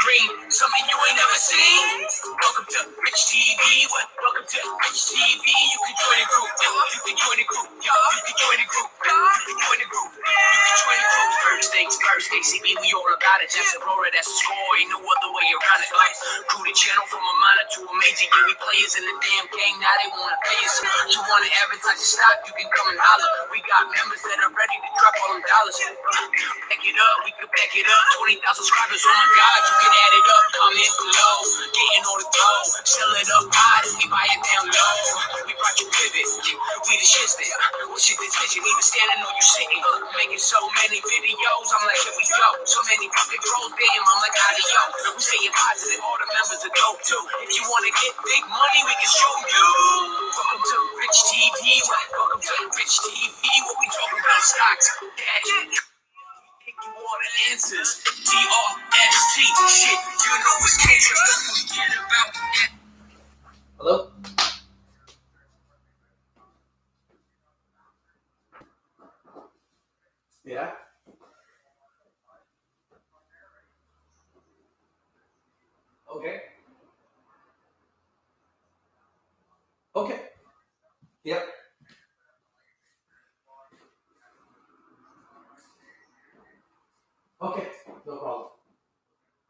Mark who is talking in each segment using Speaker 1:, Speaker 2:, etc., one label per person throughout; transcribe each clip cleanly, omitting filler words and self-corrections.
Speaker 1: green, something you ain't never seen. Welcome to Rich TV. Welcome to Rich TV. You can join the group. You can join the group. You can join the group. You can join the group. You can join the group. First things first, KCB, we all about it. That's Aurora, that's a score. Ain't no other way around it. Like, grew the channel from a minor to a major. Yeah, we players in the damn game. Now they wanna pay us. You wanna advertise your stock? You can come and holler. We got members that are ready to drop all them dollars. Back it up, we can back it up. 20,000 subscribers, oh my God, you can add it up. Comment below, getting on the go. Sell it up high, then we buy it down low. We brought you pivot, we the shits there. What's your decision? Either standing or you sitting. Making so many videos, I'm like, here we go. So many pocket trolls, damn, I'm like, yo. We staying positive, all the members are dope too. If you wanna get big money, we can show you. Welcome to Rich TV. Welcome to Rich TV. What we talking about? Stocks, cash. You all the answers. TRST shit. You know it's cancer. Don't forget about that. Hello? Yeah. Okay. Okay. Yep. Okay. No problem.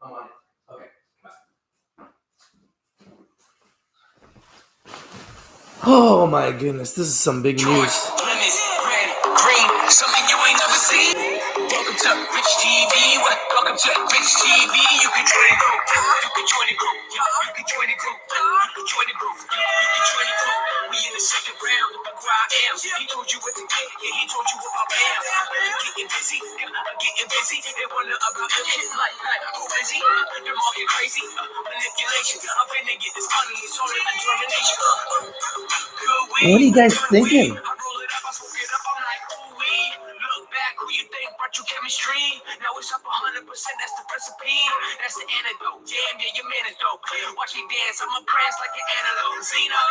Speaker 1: I'm on it. Okay. Oh my goodness, this is some big news. Lemon, red, green, something you ain't never seen. Welcome to Rich TV. Welcome to Rich TV. You can join the group. You can join the group. You can join the group. You can join the group. You can join the group. We in the second round. Look where I am. He told you what to get. Yeah, he told you what I am. Getting busy. Getting busy. They wonder about the shit like who is he? They're all you crazy. Manipulation. I'm finna get this money. It's all in determination. What are you guys thinking? I roll it up, I smoke it up, I'm like, ooh wee. Look back, who you think brought you chemistry? Now it's up 100%, that's the recipe. That's the antidote, damn, yeah, your man is dope. Watch me dance, I'm a prance like an antelope. Zena,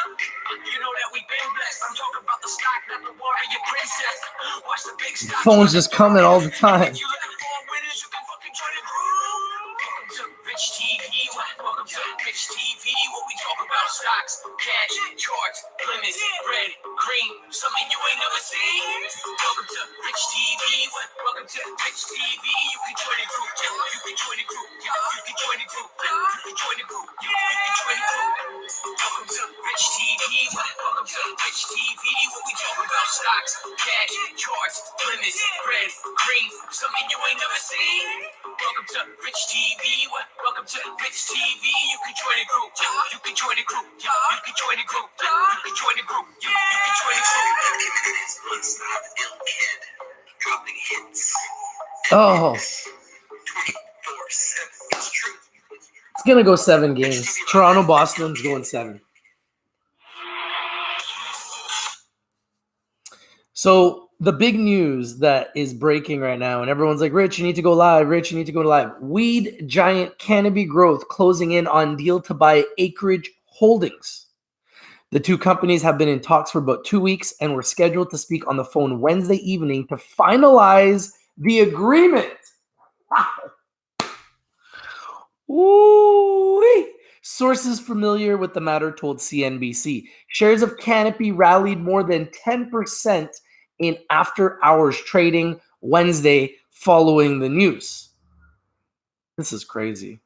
Speaker 1: you know that we've been blessed. I'm talking about the stock, not the warrior princess. Watch the big stock. Phones just coming all the time. If you looking for winners, you can fucking join the group. Welcome to Rich TV. Welcome to Rich TV. What we talk about? Stocks, cash, charts, limits, red, green, something you ain't never seen. Welcome to Rich TV. Welcome to Rich TV. You can join the group. You can join the group. You can join the group. You can join the group. You can join the group. Welcome to Rich TV. Welcome to Rich TV. What we talk about? Stocks, cash, charts, limits, red, green, something you ain't never seen. Welcome to Rich TV. Welcome to Rich TV. You can join the group. You can join the group. You can join the group. You can join the group. You can join the group. Dropping hits. Oh. 24/7. It's true. It's gonna go 7 games. Toronto, Boston's going 7. So the big news that is breaking right now, and everyone's like, Rich, you need to go live. Rich, you need to go live. Weed giant Canopy Growth closing in on deal to buy Acreage Holdings. The two companies have been in talks for about 2 weeks and were scheduled to speak on the phone Wednesday evening to finalize the agreement. Ooh-wee. Sources familiar with the matter told CNBC shares of Canopy rallied more than 10% in after-hours trading Wednesday following the news. This is crazy.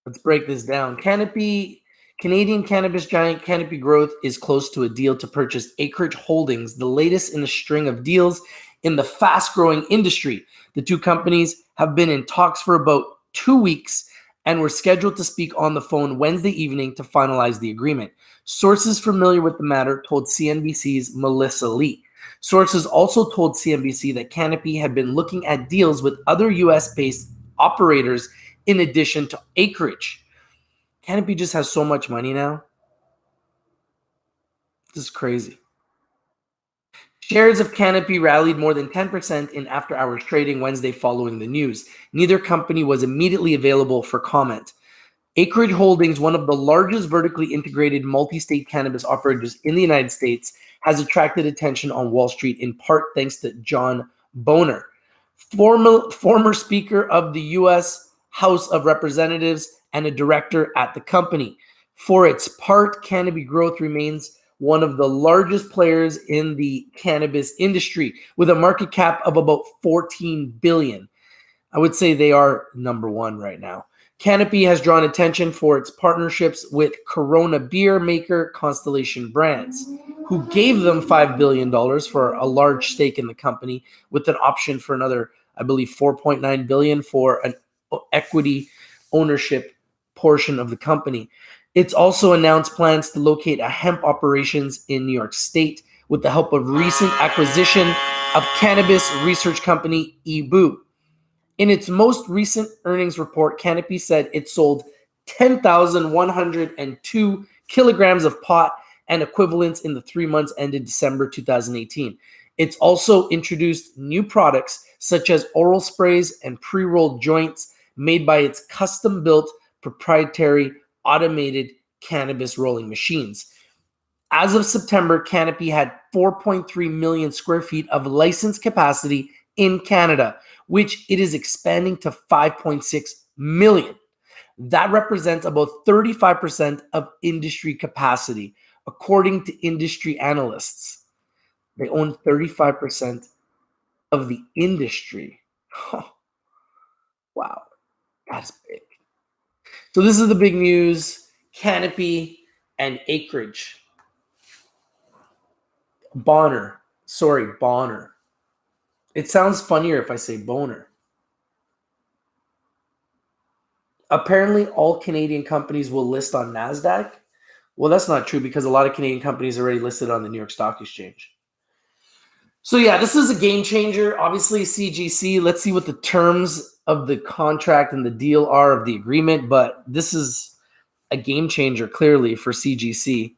Speaker 1: Let's break this down. Canadian cannabis giant Canopy Growth is close to a deal to purchase Acreage Holdings, the latest in a string of deals in the fast-growing industry. The two companies have been in talks for about 2 weeks and were scheduled to speak on the phone Wednesday evening to finalize the agreement. Sources familiar with the matter told CNBC's Melissa Lee. Sources also told CNBC that Canopy had been looking at deals with other US-based operators in addition to Acreage. Canopy just has so much money now. This is crazy. Shares of Canopy rallied more than 10% in after-hours trading Wednesday following the news. Neither company was immediately available for comment. Acreage Holdings, one of the largest vertically integrated multi-state cannabis operators in the United States, has attracted attention on Wall Street in part thanks to John Boehner, former Speaker of the U.S. House of Representatives and a director at the company. For its part, Canopy Growth remains one of the largest players in the cannabis industry with a market cap of about $14 billion. I would say they are number one right now. Canopy has drawn attention for its partnerships with Corona beer maker Constellation Brands, who gave them $5 billion for a large stake in the company with an option for another, I believe, $4.9 billion for an equity ownership portion of the company. It's also announced plans to locate a hemp operations in New York State with the help of recent acquisition of cannabis research company EBU. In its most recent earnings report, Canopy said it sold 10,102 kilograms of pot and equivalents in the 3 months ended December 2018. It's also introduced new products such as oral sprays and pre-rolled joints made by its custom-built proprietary automated cannabis rolling machines. As of September, Canopy had 4.3 million square feet of licensed capacity in Canada, which it is expanding to 5.6 million. That represents about 35% of industry capacity, according to industry analysts. They own 35% of the industry. Oh, wow, that's big. So this is the big news. Canopy and Acreage. Bonner. It sounds funnier if I say boner. Apparently, all Canadian companies will list on NASDAQ. Well, that's not true because a lot of Canadian companies are already listed on the New York Stock Exchange. So yeah, this is a game changer. Obviously, CGC, let's see what the terms of the contract and the deal are of the agreement, but this is a game changer clearly for CGC.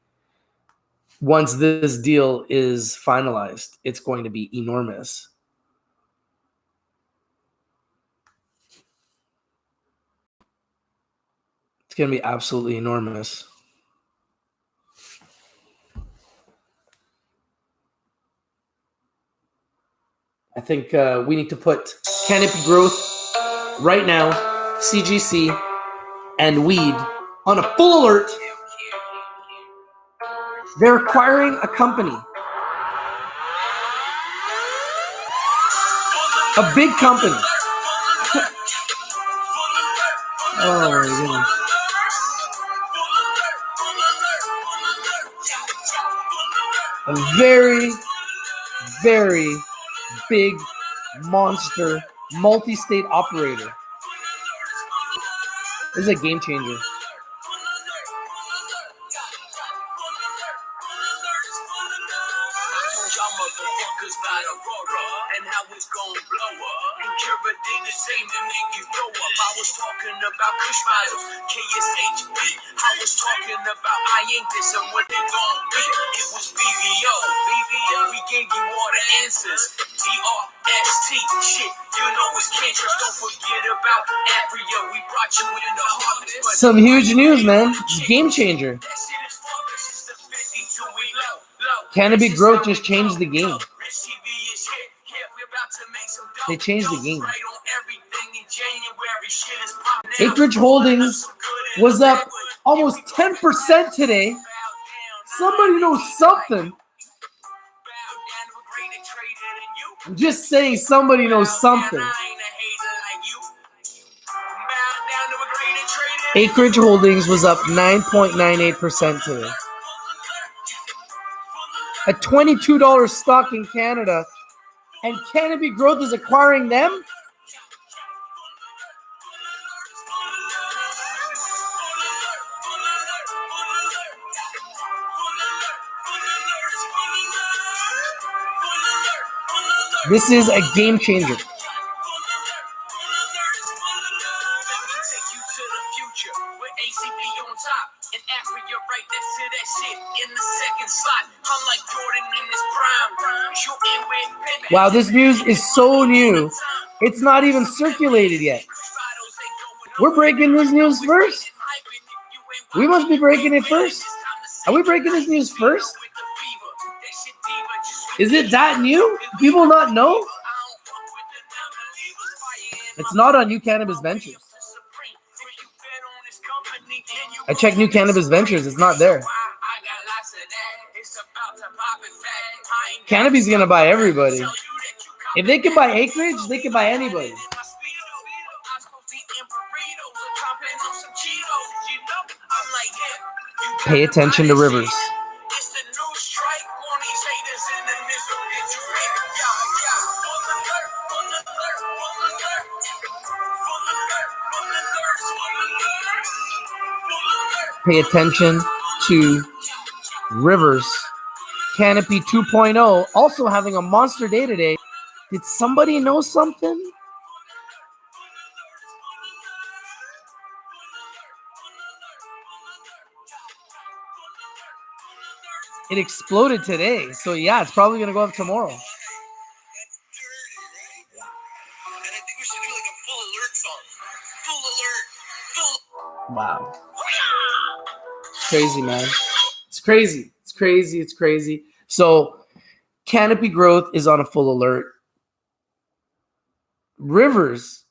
Speaker 1: Once this deal is finalized, it's going to be enormous. It's going to be absolutely enormous. I think we need to put Canopy Growth right now, CGC, and weed on a full alert. They're acquiring a company. A big company. Oh my goodness. A very, very big monster multi-state operator. This is a game changer.
Speaker 2: I was talking about Kush Miles, KSHB. I was talking about I ain't this and what they gon' be. It was BVO. We gave you all the answers. DRST, shit, you know it's cancerous. Don't forget about Africa. We brought you in the harvest.
Speaker 1: Some huge news, man. Game changer. Canopy Growth just changed the game. They changed the game. Acreage Holdings was up almost 10% today. Somebody knows something. I'm just saying somebody knows something. Acreage Holdings was up 9.98% today. A $22 stock in Canada, and Canopy Growth is acquiring them? This is a game changer. Wow, this news is so new. It's not even circulated yet. We're breaking this news first. We must be breaking it first. Are we breaking this news first? Is it that new? People not know? It's not on New Cannabis Ventures. I checked New Cannabis Ventures. It's not there. Canopy's going to buy everybody. If they can buy Acreage, they can buy anybody. Pay attention to Rivers. Pay attention to Rivers. Canopy 2.0 also having a monster day today. Did somebody know something? It exploded today. So yeah, it's probably going to go up tomorrow. Wow. It's crazy, man. It's crazy. It's crazy. It's crazy. So Canopy Growth is on a full alert. Rivers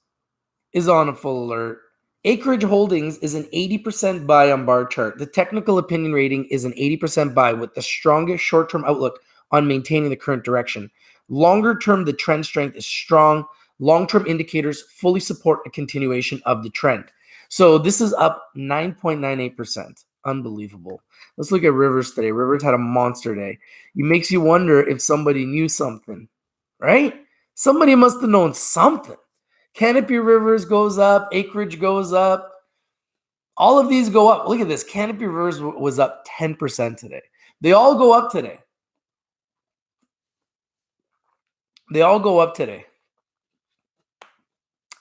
Speaker 1: is on a full alert. Acreage Holdings is an 80% buy on bar chart. The technical opinion rating is an 80% buy with the strongest short-term outlook on maintaining the current direction. Longer term, the trend strength is strong. Long-term indicators fully support a continuation of the trend. So this is up 9.98%. Unbelievable. Let's look at Rivers today. Rivers had a monster day. It makes you wonder if somebody knew something, right? Somebody must have known something. Canopy Rivers goes up. Acreage goes up. All of these go up. Look at this. Canopy Rivers was up 10% today. They all go up today. They all go up today.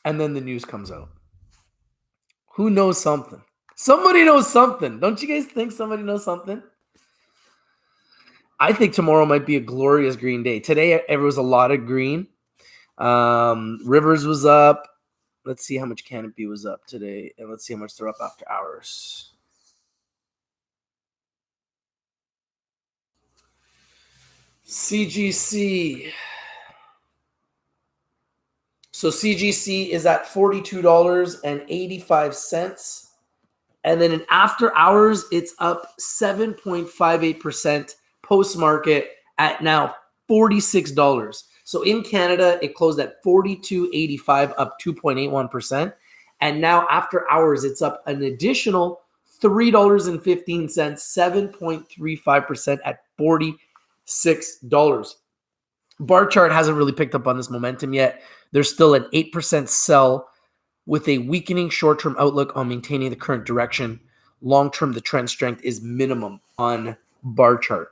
Speaker 1: And then the news comes out. Who knows something? Somebody knows something. Don't you guys think somebody knows something? I think tomorrow might be a glorious green day. Today, there was a lot of green. Rivers was up. Let's see how much Canopy was up today. And let's see how much they're up after hours. CGC. So CGC is at $42.85. And then in after hours, it's up 7.58%. Post-market at now $46. So in Canada, it closed at $42.85, up 2.81%. And now after hours, it's up an additional $3.15, 7.35% at $46. Bar chart hasn't really picked up on this momentum yet. There's still an 8% sell with a weakening short-term outlook on maintaining the current direction. Long-term, the trend strength is minimum on bar chart.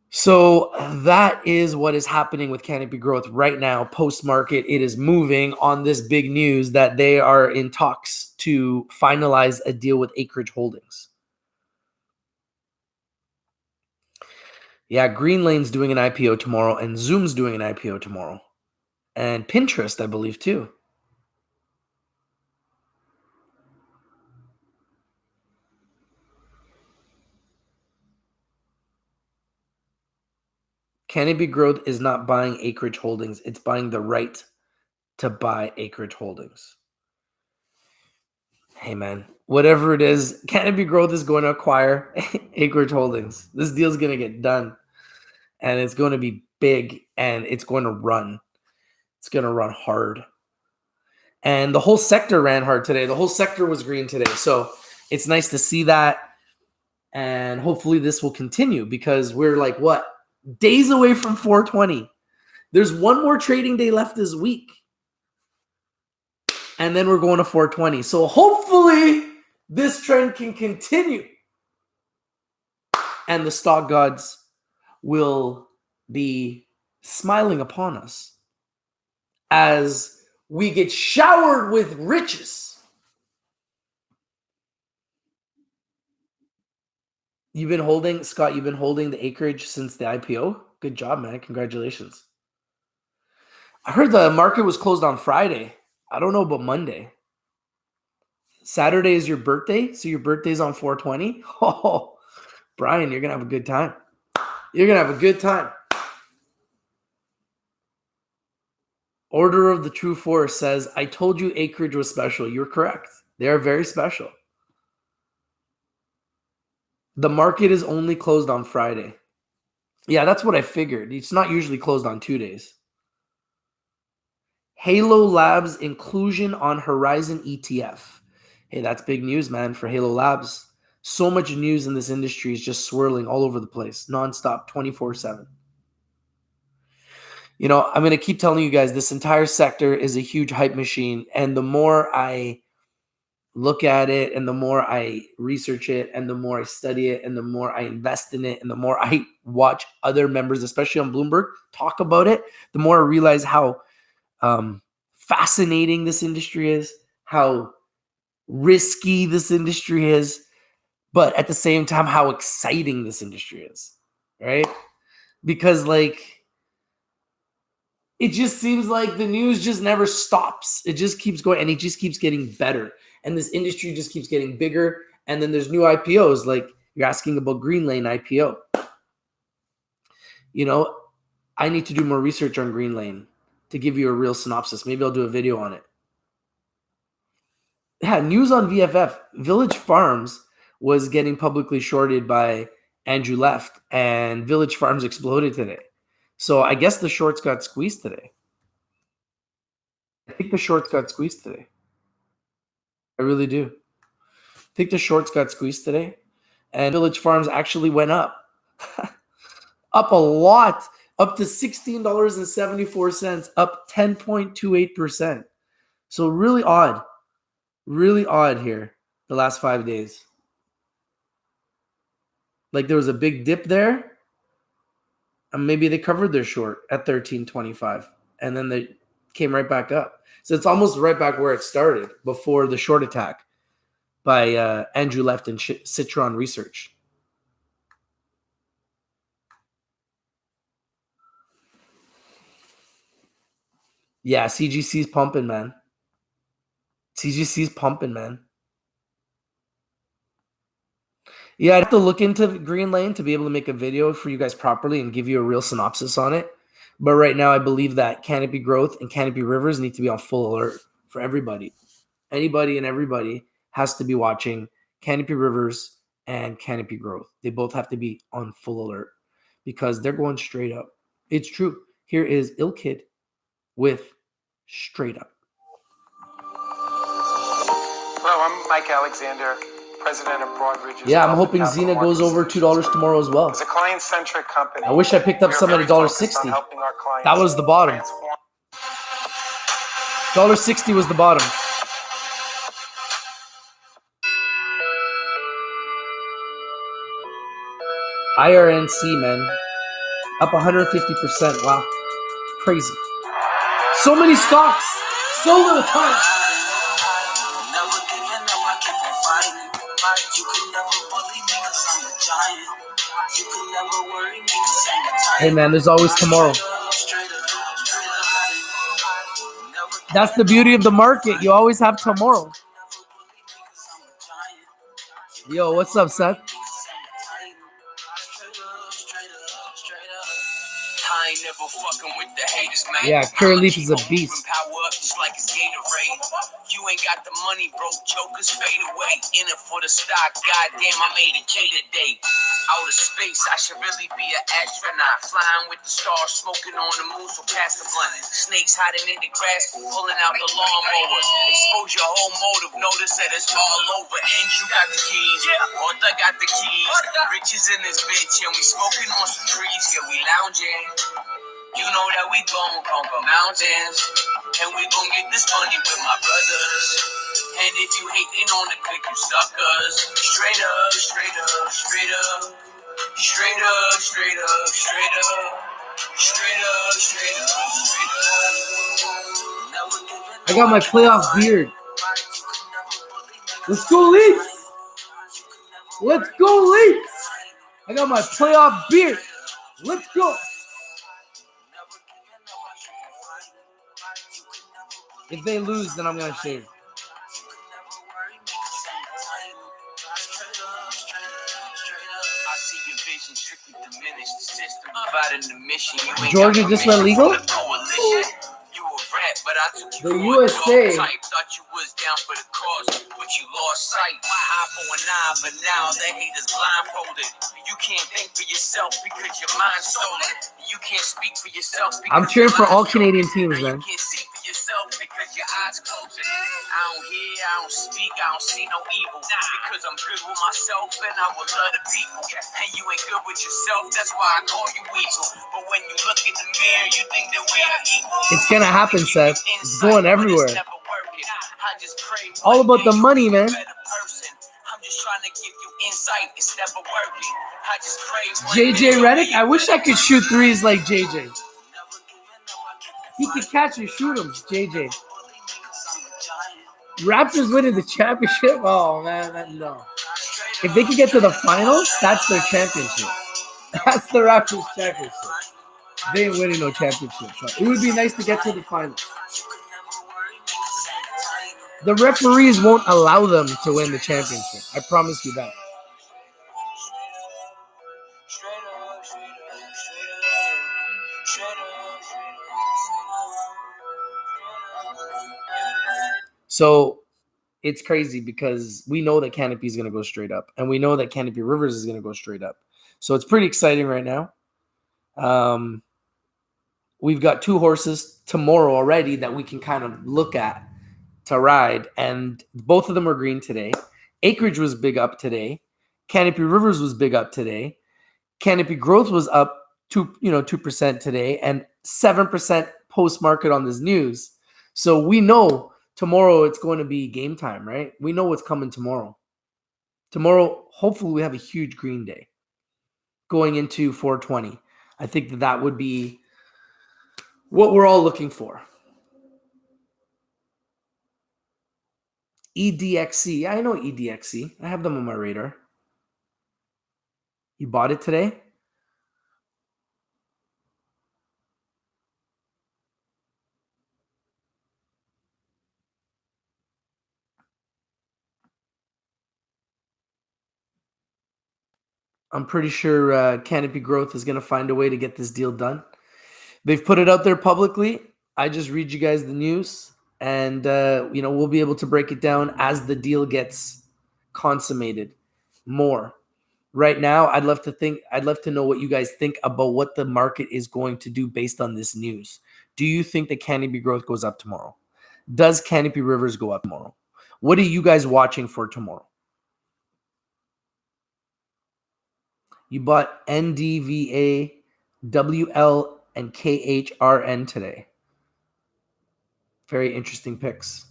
Speaker 1: So that is what is happening with Canopy Growth right now. Post-market, it is moving on this big news that they are in talks to finalize a deal with Acreage Holdings. Yeah, Green Lane's doing an IPO tomorrow, and Zoom's doing an IPO tomorrow. And Pinterest, I believe, too. Canopy Growth is not buying Acreage Holdings. It's buying the right to buy Acreage Holdings. Hey, man, whatever it is, Canopy Growth is going to acquire Acreage Holdings. This deal is going to get done, and it's going to be big, and it's going to run. It's going to run hard. And the whole sector ran hard today. The whole sector was green today. So it's nice to see that. And hopefully this will continue because we're like, what? Days away from 420. There's one more trading day left this week. And then we're going to 420. So hopefully this trend can continue. And the stock gods will be smiling upon us as we get showered with riches. You've been holding, Scott, you've been holding the Acreage since the IPO? Good job, man. Congratulations. I heard the market was closed on Friday. I don't know about Monday. Saturday is your birthday, so your birthday's on 420? Oh, Brian, you're going to have a good time. You're going to have a good time. Order of the True Force says, I told you Acreage was special. You're correct. They are very special. The market is only closed on Friday. Yeah, that's what I figured. It's not usually closed on 2 days. Halo Labs inclusion on Horizon ETF. Hey, that's big news, man, for Halo Labs. So much news in this industry is just swirling all over the place, nonstop, 24/7. You know, I'm going to keep telling you guys this entire sector is a huge hype machine. And the more I look at it and the more I research it and the more I study it and the more I invest in it and the more I watch other members, especially on Bloomberg, talk about it, the more I realize how fascinating this industry is, how risky this industry is, but at the same time, how exciting this industry is, right? Because like, it just seems like the news just never stops. It just keeps going and it just keeps getting better. And this industry just keeps getting bigger. And then there's new IPOs, like you're asking about Greenlane IPO. You know, I need to do more research on Greenlane to give you a real synopsis. Maybe I'll do a video on it. Yeah, news on VFF. Village Farms was getting publicly shorted by Andrew Left, and Village Farms exploded today. So I guess the shorts got squeezed today. I think the shorts got squeezed today. I really do. I think the shorts got squeezed today, and Village Farms actually went up. Up a lot, up to $16.74, up 10.28%. So really odd here the last 5 days. Like there was a big dip there, and maybe they covered their short at 13.25, and then they came right back up. So it's almost right back where it started before the short attack by Andrew Left and Citron Research. Yeah, CGC's pumping, man. CGC's pumping, man. Yeah, I'd have to look into Greenlane to be able to make a video for you guys properly and give you a real synopsis on it. But right now, I believe that Canopy Growth and Canopy Rivers need to be on full alert for everybody. Anybody and everybody has to be watching Canopy Rivers and Canopy Growth. They both have to be on full alert because they're going straight up. It's true. Here is Ilkid with Straight Up.
Speaker 3: Hello, I'm Mike Alexander, president of Broadridge.
Speaker 1: Yeah, I'm hoping Xena goes over $2 tomorrow as well.
Speaker 3: It's a client-centric company.
Speaker 1: I wish I picked up some at $1.60. That was the bottom. $1.60 was the bottom. IRNC, man. Up 150%. Wow. Crazy. So many stocks. So little time. Hey, man, there's always tomorrow. That's the beauty of the market. You always have tomorrow. Yo, what's up, Seth? Yeah, Cureleaf is a beast.
Speaker 2: You ain't got the money, bro. Jokers fade away. In it for the stock. Goddamn, I made a K today. Out of space, I should really be an astronaut. Flying with the stars, smoking on the moon, so pass the blunt. Snakes hiding in the grass, pulling out the lawnmower. Expose your whole motive, notice that it's all over. And you got the keys, Arthur got the keys. Riches in this bitch, and we smoking on some trees. Yeah, we lounging. You know that we gon' conquer mountains, and we gon' get this money with my brothers. And if you hating on the click, you suckers. Straight up, straight up, straight up. Straight up, straight up, straight up. Straight up, straight up, straight up.
Speaker 1: I got my playoff beard. Let's go, Leafs! Let's go, Leafs! I got my playoff beard. Let's go. If they lose, then I'm going to shave. Georgia just went legal?
Speaker 2: hat, but I took you
Speaker 1: The
Speaker 2: for a
Speaker 1: USA.
Speaker 2: dog type. Thought you was down for the cause, but you lost sight. Eye for an eye, but now the haters blindfolded. You can't think for yourself because your mind's stolen. You can't speak for yourself because
Speaker 1: I'm cheering for all
Speaker 2: your eyes
Speaker 1: Canadian
Speaker 2: closed.
Speaker 1: teams,
Speaker 2: Now
Speaker 1: man.
Speaker 2: you can't see for yourself because your eyes closed. I don't hear, I don't speak, I don't see no evil. Because I'm good with myself and I will love the people. And you ain't good with yourself, that's why I call you evil. But when you look in the mirror, you think that we're equal.
Speaker 1: It's gonna happen, Seth. It's going everywhere. It's all about the money, man.
Speaker 2: I'm just trying to give you insight. It's never working. I just pray.
Speaker 1: JJ Redick, I wish I could shoot threes like JJ. He could catch and shoot them, JJ. Raptors winning the championship? Oh, man, no. If they could get to the finals, that's their championship. That's the Raptors championship. They ain't winning no championship, but it would be nice to get to the finals. The referees won't allow them to win the championship. I promise you that. So it's crazy because we know that Canopy is going to go straight up, and we know that Canopy Rivers is going to go straight up. So it's pretty exciting right now. We've got 2 horses tomorrow already that we can kind of look at to ride, and both of them are green today. Acreage was big up today. Canopy Rivers was big up today. Canopy Growth was up 2% today, and 7% post market on this news. So we know tomorrow it's going to be game time, right? We know what's coming tomorrow. Tomorrow, hopefully, we have a huge green day going into 420. I think that would be what we're all looking for. EDXC. I know EDXC. I have them on my radar. You bought it today? I'm pretty sure Canopy Growth is going to find a way to get this deal done. They've put it out there publicly. I just read you guys the news, and we'll be able to break it down as the deal gets consummated more. Right now, I'd love to know what you guys think about what the market is going to do based on this news. Do you think that Canopy Growth goes up tomorrow? Does Canopy Rivers go up tomorrow? What are you guys watching for tomorrow? You bought NDVA, WL, and KHRN today. Very interesting picks.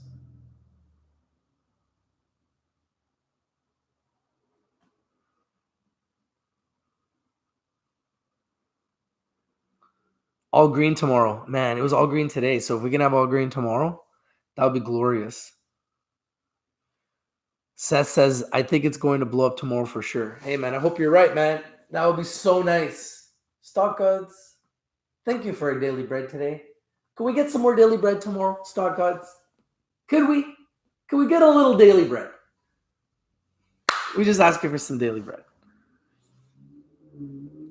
Speaker 1: All green tomorrow. Man, it was all green today. So if we can have all green tomorrow, that would be glorious. Seth says, I think it's going to blow up tomorrow for sure. Hey, man, I hope you're right, man. That would be so nice. Stock Gods, thank you for a daily bread today. Can we get some more daily bread tomorrow, Stock Gods? Could we? Can we get a little daily bread? We just asking for some daily bread.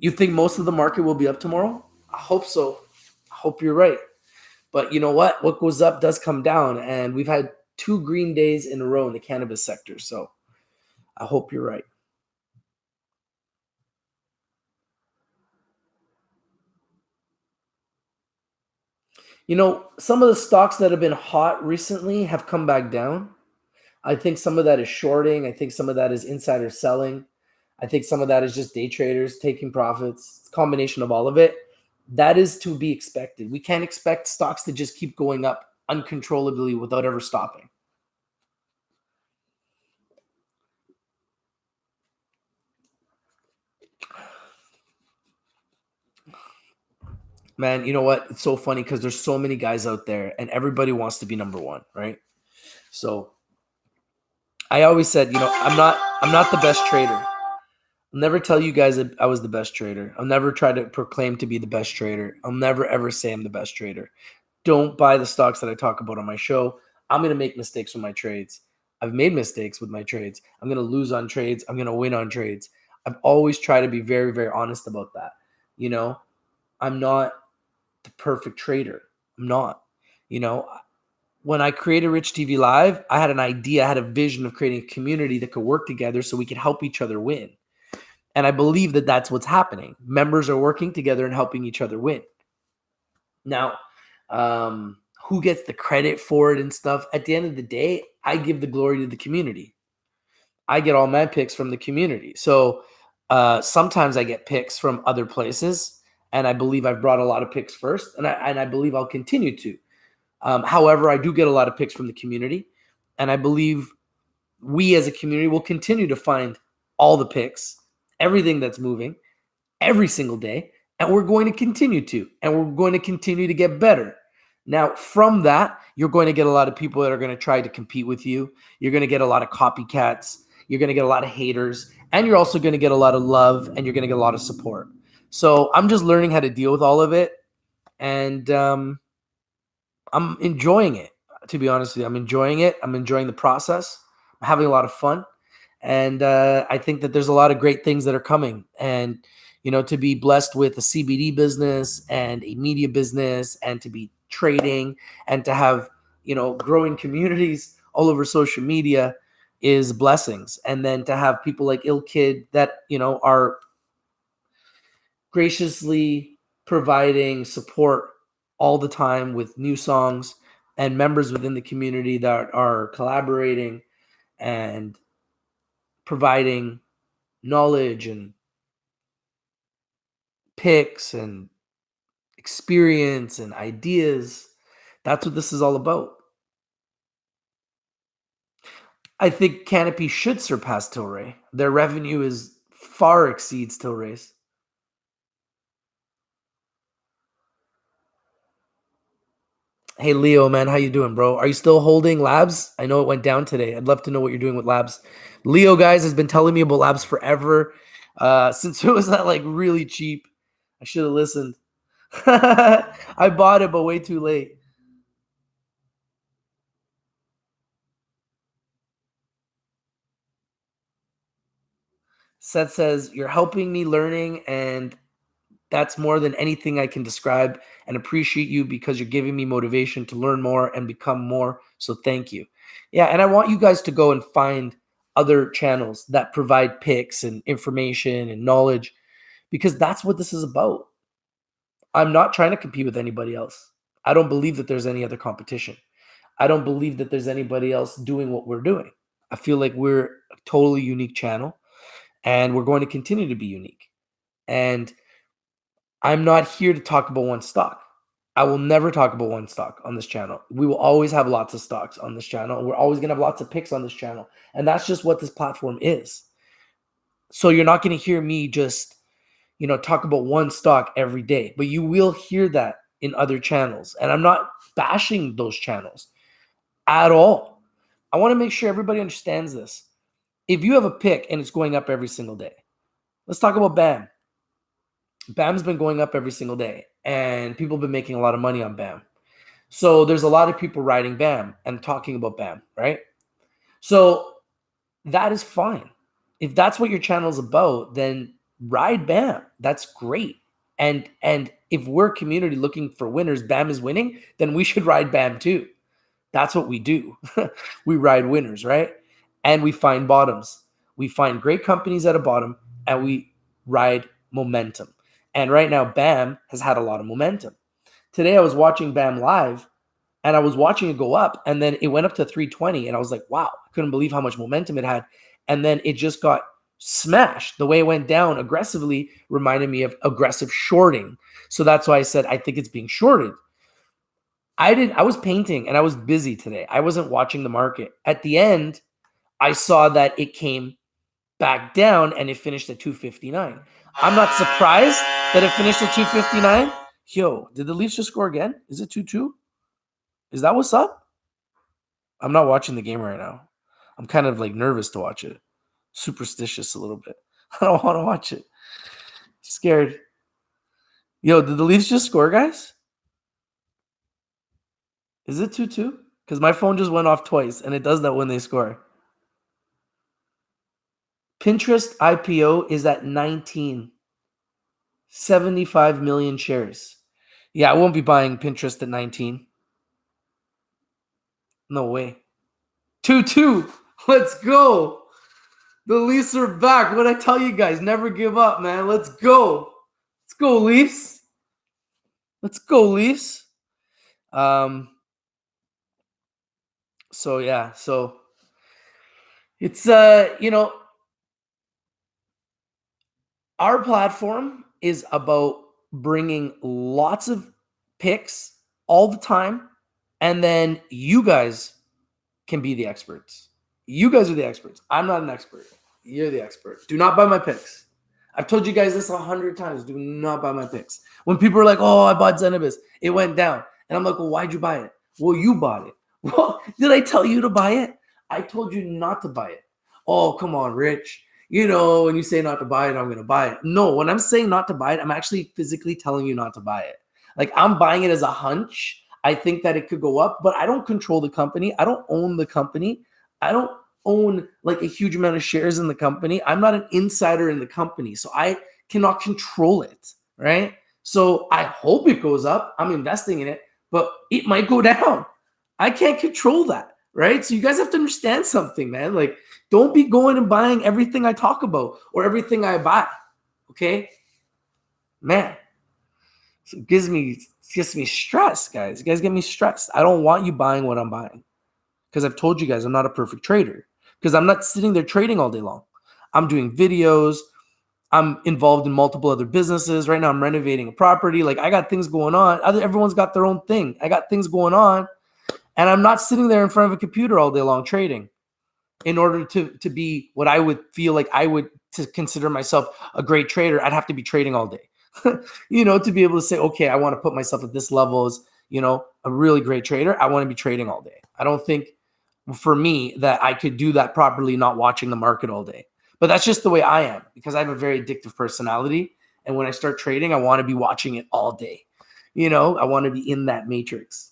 Speaker 1: You think most of the market will be up tomorrow? I hope so. I hope you're right. But you know what? What goes up does come down, and we've had 2 green days in a row in the cannabis sector. So I hope you're right. Some of the stocks that have been hot recently have come back down. I think some of that is shorting. I think some of that is insider selling. I think some of that is just day traders taking profits. It's a combination of all of it. That is to be expected. We can't expect stocks to just keep going up uncontrollably without ever stopping. Man, you know what? It's so funny because there's so many guys out there and everybody wants to be number one, right? So I always said, I'm not the best trader. I'll never tell you guys that I was the best trader. I'll never try to proclaim to be the best trader. I'll never ever say I'm the best trader. Don't buy the stocks that I talk about on my show. I'm going to make mistakes with my trades. I've made mistakes with my trades. I'm going to lose on trades. I'm going to win on trades. I've always tried to be very, very honest about that. I'm not the perfect trader. I'm not. You know, when I created Rich TV Live, I had an idea, I had a vision of creating a community that could work together so we could help each other win. And I believe that that's what's happening. Members are working together and helping each other win. Now, who gets the credit for it and stuff? At the end of the day, I give the glory to the community. I get all my picks from the community. So sometimes I get picks from other places, and I believe I've brought a lot of picks first, and I believe I'll continue to. However, I do get a lot of picks from the community, and I believe we as a community will continue to find all the picks, everything that's moving every single day, and we're going to continue to, and we're going to continue to get better. Now, from that, you're going to get a lot of people that are going to try to compete with you. You're going to get a lot of copycats. You're going to get a lot of haters, and you're also going to get a lot of love, and you're going to get a lot of support. So I'm just learning how to deal with all of it, and I'm enjoying it, to be honest with you. I'm enjoying it. I'm enjoying the process. I'm having a lot of fun. And I think that there's a lot of great things that are coming. And, you know, to be blessed with a CBD business and a media business and to be trading and to have, you know, growing communities all over social media is blessings. And then to have people like Ill Kid that, you know, are graciously providing support all the time with new songs and members within the community that are collaborating and providing knowledge and picks and experience and ideas. That's what this is all about. I think Canopy should surpass Tilray. Their revenue is far exceeds Tilray's. Hey Leo, man, how you doing, bro? Are you still holding Labs? I know it went down today. I'd love to know what you're doing with Labs. Leo, guys, has been telling me about Labs forever, since it was that like really cheap. I should have listened. I bought it, but way too late. Seth says, "You're helping me learning, and that's more than anything I can describe, and appreciate you because you're giving me motivation to learn more and become more. So thank you." Yeah, and I want you guys to go and find other channels that provide picks and information and knowledge because that's what this is about. I'm not trying to compete with anybody else. I don't believe that there's any other competition. I don't believe that there's anybody else doing what we're doing. I feel like we're a totally unique channel and we're going to continue to be unique. And I'm not here to talk about one stock. I will never talk about one stock on this channel. We will always have lots of stocks on this channel. We're always going to have lots of picks on this channel. And that's just what this platform is. So you're not going to hear me just, you know, talk about one stock every day, but you will hear that in other channels. And I'm not bashing those channels at all. I want to make sure everybody understands this. If you have a pick and it's going up every single day, let's talk about BAM. BAM's been going up every single day, and people have been making a lot of money on BAM. So there's a lot of people riding BAM and talking about BAM, right? So that is fine. If that's what your channel is about, then ride BAM. That's great. And if we're a community looking for winners, BAM is winning, then we should ride BAM too. That's what we do. We ride winners, right? And we find bottoms. We find great companies at a bottom and we ride momentum. And right now, BAM has had a lot of momentum. Today, I was watching BAM live and I was watching it go up and then it went up to 320. And I was like, wow, I couldn't believe how much momentum it had. And then it just got smashed. The way it went down aggressively reminded me of aggressive shorting. So that's why I said, I think it's being shorted. I was painting and I was busy today. I wasn't watching the market. At the end, I saw that it came back down and it finished at 259. I'm not surprised that it finished at 259. Yo, did the Leafs just score again? Is it 2-2? Is that what's up? I'm not watching the game right now. I'm kind of like nervous to watch it. Superstitious a little bit. I don't want to watch it. Scared. Yo, did the Leafs just score, guys? Is it 2-2? Because my phone just went off twice, and it does that when they score. Pinterest IPO is at 19. 75 million shares. Yeah, I won't be buying Pinterest at 19. No way. 2-2. Let's go. The Leafs are back. What I tell you guys, never give up, man. Let's go. Let's go, Leafs. Let's go, Leafs. So yeah, so it's our platform is about bringing lots of picks all the time, and then you guys can be the experts. You guys are the experts. I'm not an expert. You're the expert. Do not buy my picks. I've told you guys this 100 times. Do not buy my picks. When people are like, "Oh, I bought Zenobus. It went down," and I'm like, "Well, why'd you buy it?" Well, you bought it. Well, did I tell you to buy it? I told you not to buy it. Oh, come on, Rich. When you say not to buy it, I'm going to buy it. No, when I'm saying not to buy it, I'm actually physically telling you not to buy it. Like, I'm buying it as a hunch. I think that it could go up, but I don't control the company. I don't own the company. I don't own like a huge amount of shares in the company. I'm not an insider in the company, so I cannot control it, right? So I hope it goes up. I'm investing in it, but it might go down. I can't control that, right? So you guys have to understand something, man. Like, don't be going and buying everything I talk about or everything I buy, okay? Man, so it gives me stress, guys. You guys get me stressed. I don't want you buying what I'm buying because I've told you guys I'm not a perfect trader because I'm not sitting there trading all day long. I'm doing videos. I'm involved in multiple other businesses. Right now, I'm renovating a property. Like, I got things going on. Everyone's got their own thing. I got things going on. And I'm not sitting there in front of a computer all day long trading in order to be what I would feel like I would to consider myself a great trader. I'd have to be trading all day, to be able to say, okay, I want to put myself at this level as, a really great trader. I want to be trading all day. I don't think for me that I could do that properly, not watching the market all day. But that's just the way I am because I have a very addictive personality. And when I start trading, I want to be watching it all day. I want to be in that matrix.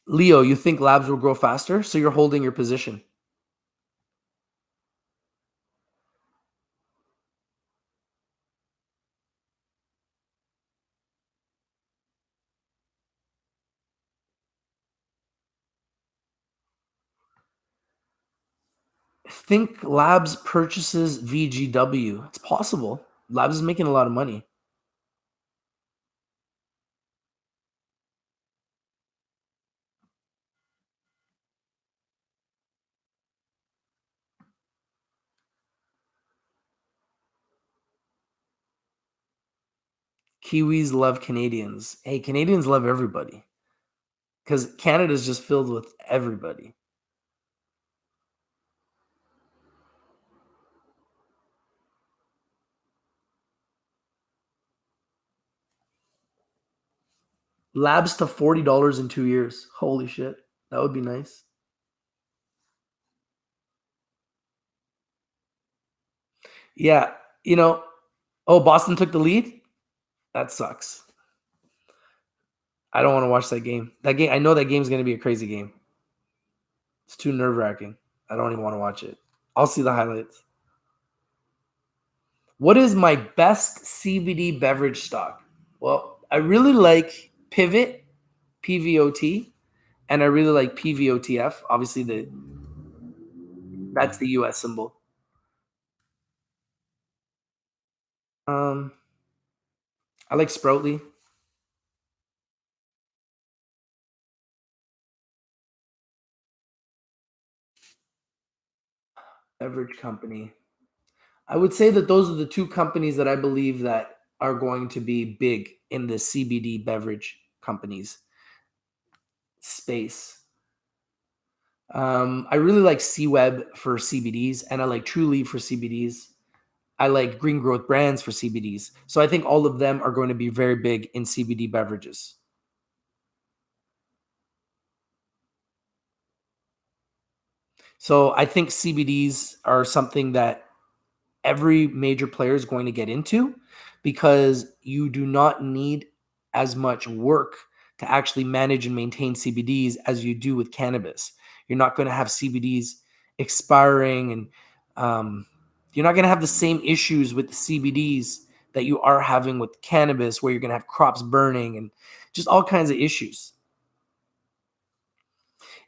Speaker 1: Leo, you think labs will grow faster, so you're holding your position. Think labs purchases VGW. It's possible. Labs is making a lot of money. Kiwis love Canadians. Hey, Canadians love everybody because Canada's just filled with everybody. Labs to $40 in 2 years. Holy shit. That would be nice. Yeah. Oh, Boston took the lead? That sucks. I don't want to watch that game. I know that game's going to be a crazy game. It's too nerve-wracking. I don't even want to watch it. I'll see the highlights. What is my best CBD beverage stock? Well, I really like Pivot, PVOT, and I really like PVOTF. Obviously, that's the US symbol. I like Sproutly. Beverage company. I would say that those are the two companies that I believe that are going to be big in the CBD beverage companies space. I really like C-Web for CBDs, and I like Trulieve for CBDs. I like Green Growth Brands for CBDs. So I think all of them are going to be very big in CBD beverages. So I think CBDs are something that every major player is going to get into because you do not need as much work to actually manage and maintain CBDs as you do with cannabis. You're not going to have CBDs expiring, and you're not going to have the same issues with the CBDs that you are having with cannabis, where you're going to have crops burning and just all kinds of issues.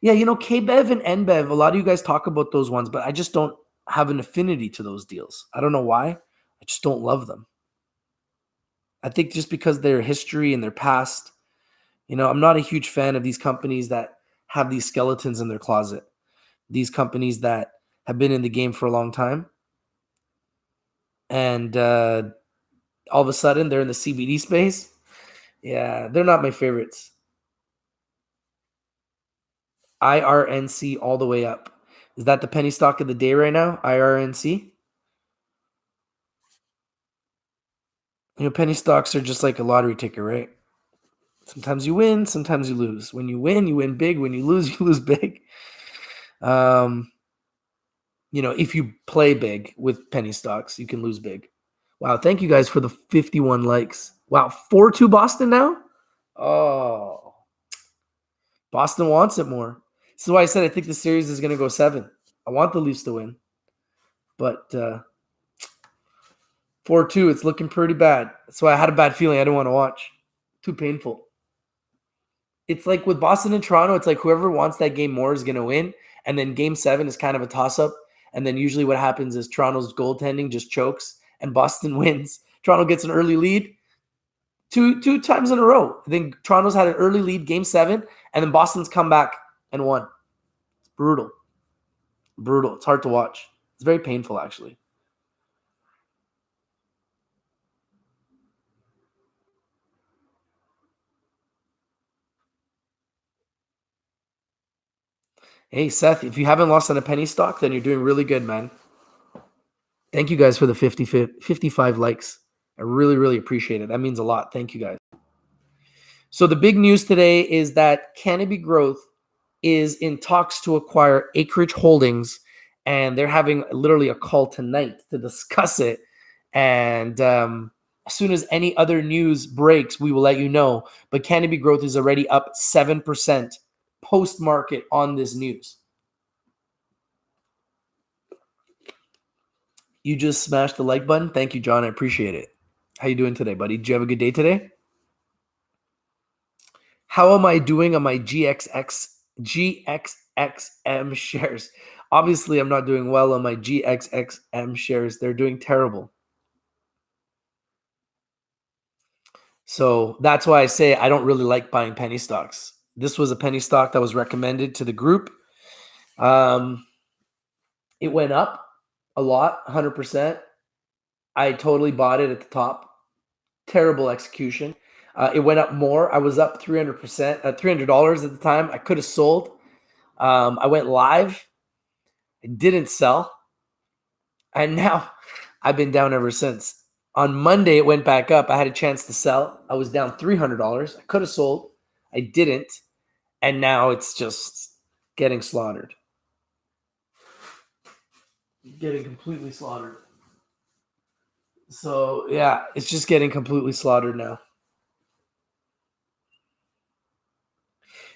Speaker 1: Yeah, KBev and NBev, a lot of you guys talk about those ones, but I just don't have an affinity to those deals. I don't know why. I just don't love them. I think just because their history and their past, I'm not a huge fan of these companies that have these skeletons in their closet. These companies that have been in the game for a long time. And all of a sudden, they're in the CBD space. Yeah, they're not my favorites. IRNC all the way up. Is that the penny stock of the day right now? IRNC? Penny stocks are just like a lottery ticket, right? Sometimes you win, sometimes you lose. When you win big. When you lose big. If you play big with penny stocks, you can lose big. Wow, thank you guys for the 51 likes. Wow, 4-2 Boston now? Oh, Boston wants it more. This is why I said I think the series is going to go 7. I want the Leafs to win. But 4-2, it's looking pretty bad. That's why I had a bad feeling I didn't want to watch. Too painful. It's like with Boston and Toronto, it's like whoever wants that game more is going to win. And then game 7 is kind of a toss-up. And then usually what happens is Toronto's goaltending just chokes and Boston wins. Toronto gets an early lead two times in a row. I think Toronto's had an early lead, game 7, and then Boston's come back and won. It's brutal. Brutal. It's hard to watch. It's very painful, actually. Hey, Seth, if you haven't lost on a penny stock, then you're doing really good, man. Thank you guys for the 55 likes. I really, really appreciate it. That means a lot. Thank you guys. So the big news today is that Canopy Growth is in talks to acquire Acreage Holdings, and they're having literally a call tonight to discuss it. And as soon as any other news breaks, we will let you know. But Canopy Growth is already up 7% post-market on this news. You just smashed the like button. Thank you, John. I appreciate it. How you doing today, buddy? Did you have a good day today? How am I doing on my GXXM shares? Obviously, I'm not doing well on my GXXM shares. They're doing terrible. So that's why I say I don't really like buying penny stocks. This was a penny stock that was recommended to the group. It went up a lot, 100%. I totally bought it at the top. Terrible execution. It went up more. I was up 300%, $300 at the time. I could have sold. I went live. I didn't sell. And now I've been down ever since. On Monday, it went back up. I had a chance to sell. I was down $300. I could have sold. I didn't. And now it's just getting slaughtered. Getting completely slaughtered. So, yeah, it's just getting completely slaughtered now.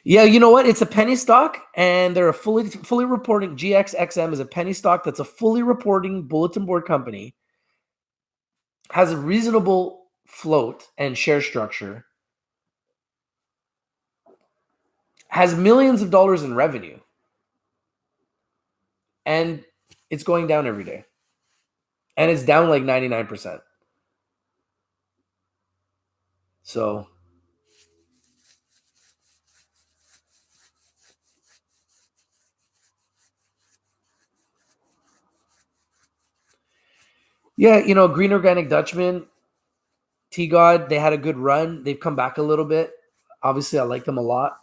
Speaker 1: Yeah, you know what? It's a penny stock, and they're a fully reporting. GXXM is a penny stock that's a fully reporting bulletin board company, has a reasonable float and share structure, has millions of dollars in revenue, and it's going down every day. And it's down like 99%. So, yeah, Green Organic Dutchman, T-God, they had a good run. They've come back a little bit. Obviously, I like them a lot.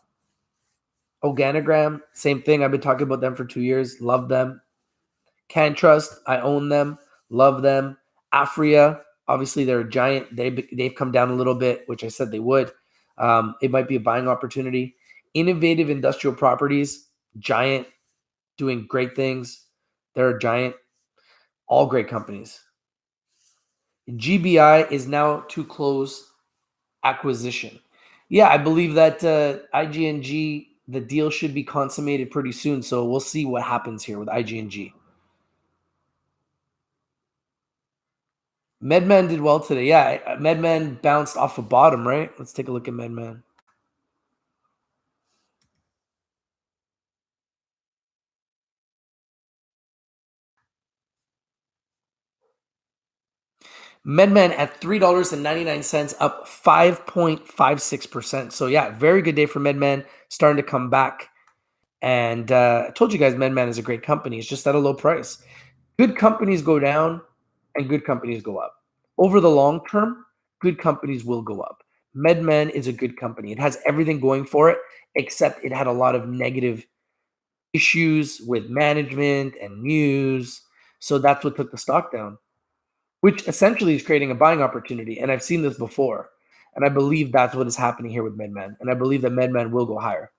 Speaker 1: Organogram, same thing. I've been talking about them for 2 years. Love them. Can Trust, I own them. Love them. Afria, obviously, they're a giant. They've come down a little bit, which I said they would. It might be a buying opportunity. Innovative Industrial Properties, giant, doing great things. They're a giant. All great companies. GBI is now to close acquisition. Yeah, I believe that IGNG, the deal should be consummated pretty soon. So we'll see what happens here with IGNG. MedMan did well today. Yeah, MedMan bounced off a bottom, right? Let's take a look at MedMan. MedMen at $3.99, up 5.56%. So yeah, very good day for MedMen, starting to come back. And I told you guys MedMen is a great company. It's just at a low price. Good companies go down and good companies go up. Over the long term, good companies will go up. MedMen is a good company. It has everything going for it, except it had a lot of negative issues with management and news. So that's what took the stock down, which essentially is creating a buying opportunity. And I've seen this before. And I believe that's what is happening here with MedMen. And I believe that MedMen will go higher.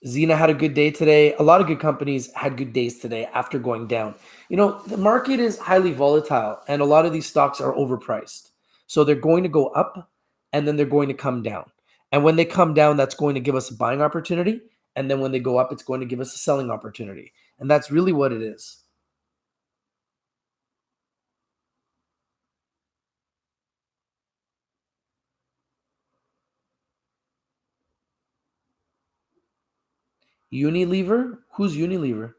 Speaker 1: Zena had a good day today. A lot of good companies had good days today after going down. The market is highly volatile and a lot of these stocks are overpriced. So they're going to go up and then they're going to come down. And when they come down, that's going to give us a buying opportunity. And then when they go up, it's going to give us a selling opportunity. And that's really what it is. Unilever? Who's Unilever?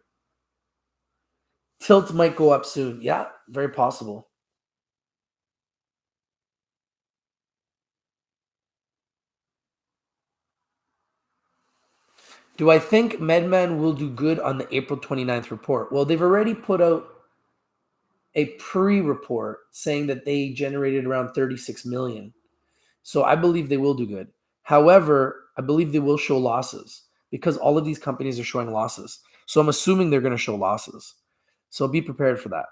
Speaker 1: Tilt might go up soon. Yeah, very possible. Do I think MedMen will do good on the April 29th report? Well, they've already put out a pre-report saying that they generated around 36 million. So I believe they will do good. However, I believe they will show losses because all of these companies are showing losses. So I'm assuming they're going to show losses. So be prepared for that.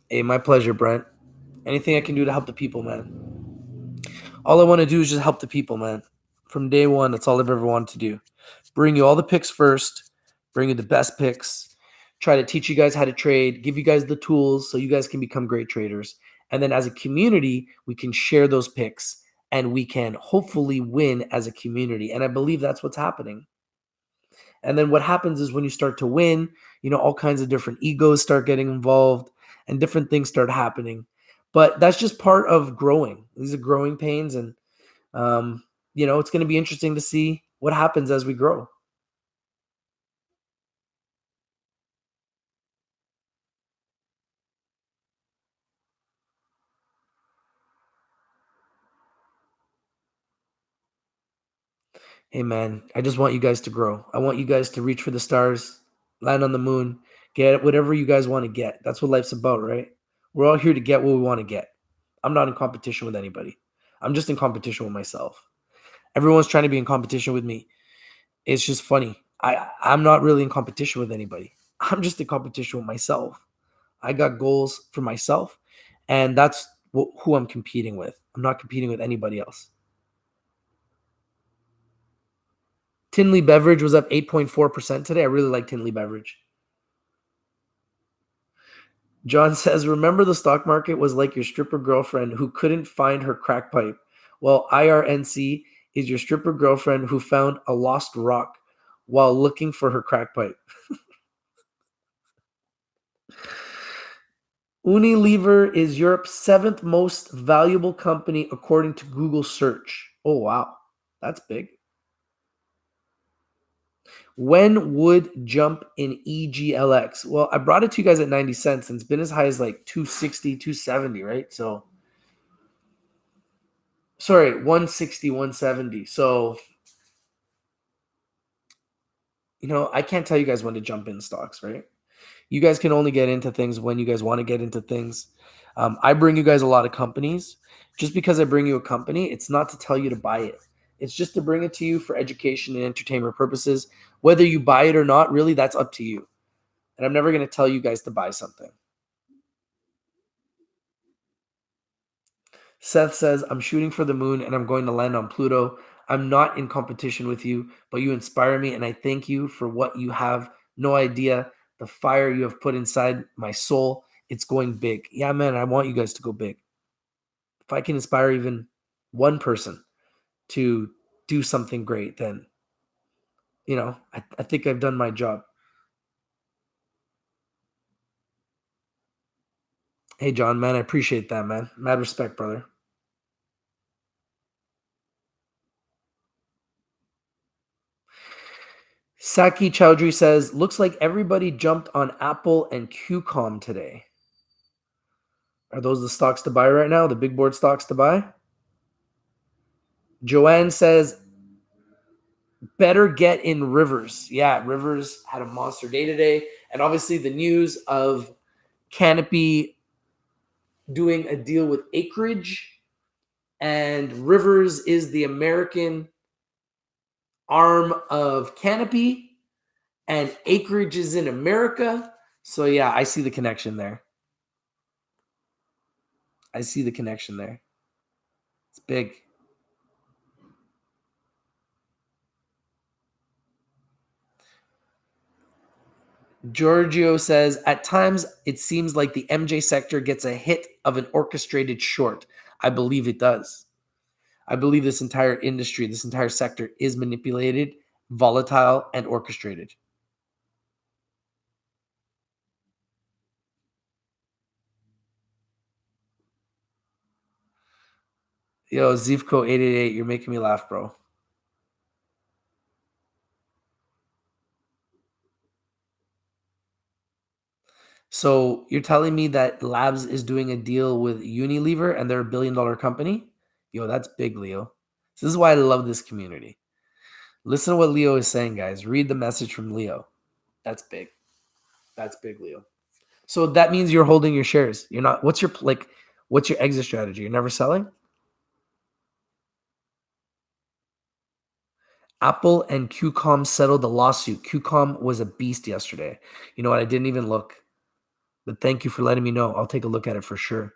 Speaker 1: Hey, my pleasure, Brent. Anything I can do to help the people, man. All I want to do is just help the people, man. From day one, that's all I've ever wanted to do. Bring you all the picks first, bring you the best picks, try to teach you guys how to trade, give you guys the tools so you guys can become great traders. And then as a community, we can share those picks and we can hopefully win as a community. And I believe that's what's happening. And then what happens is when you start to win, all kinds of different egos start getting involved and different things start happening. But that's just part of growing. These are growing pains. And, it's going to be interesting to see what happens as we grow. Hey, man, I just want you guys to grow. I want you guys to reach for the stars, land on the moon, get whatever you guys want to get. That's what life's about, right? We're all here to get what we want to get. I'm not in competition with anybody. I'm just in competition with myself. Everyone's trying to be in competition with me. It's just funny. I'm not really in competition with anybody. I'm just in competition with myself. I got goals for myself, and that's who I'm competing with. I'm not competing with anybody else. Tinley Beverage was up 8.4% today. I really like Tinley Beverage. John says, remember the stock market was like your stripper girlfriend who couldn't find her crack pipe. Well, IRNC is your stripper girlfriend who found a lost rock while looking for her crack pipe. Unilever is Europe's 7th most valuable company according to Google search. Oh, wow. That's big. When would jump in EGLX? Well, I brought it to you guys at 90 cents and it's been as high as like 260, 270, right? So, sorry, 160, 170. So, I can't tell you guys when to jump in stocks, right? You guys can only get into things when you guys want to get into things. I bring you guys a lot of companies. Just because I bring you a company, it's not to tell you to buy it. It's just to bring it to you for education and entertainment purposes. Whether you buy it or not, really, that's up to you. And I'm never going to tell you guys to buy something. Seth says, I'm shooting for the moon and I'm going to land on Pluto. I'm not in competition with you, but you inspire me and I thank you for what you have no idea. The fire you have put inside my soul, it's going big. Yeah, man, I want you guys to go big. If I can inspire even one person to do something great, then, I think I've done my job. Hey, John, man, I appreciate that, man. Mad respect, brother. Saki Chowdhury says, looks like everybody jumped on Apple and QCOM today. Are those the stocks to buy right now? The big board stocks to buy? Joanne says, better get in Rivers. Yeah, Rivers had a monster day today. And obviously the news of Canopy doing a deal with Acreage, and Rivers is the American arm of Canopy, and Acreage is in America. So yeah, I see the connection there. It's big. Giorgio says, at times it seems like the MJ sector gets a hit of an orchestrated short. I believe it does. I believe this entire industry, this entire sector is manipulated, volatile, and orchestrated. Yo, Zivko888, you're making me laugh, bro. So you're telling me that Labs is doing a deal with Unilever and they're $1 billion company? Yo, that's big, Leo. So this is why I love this community. Listen to what Leo is saying, guys. Read the message from Leo. That's big. That's big, Leo. So that means you're holding your shares. You're not. What's your exit strategy? You're never selling? Apple and QCOM settled the lawsuit. QCOM was a beast yesterday. You know what? I didn't even look. But thank you for letting me know. I'll take a look at it for sure.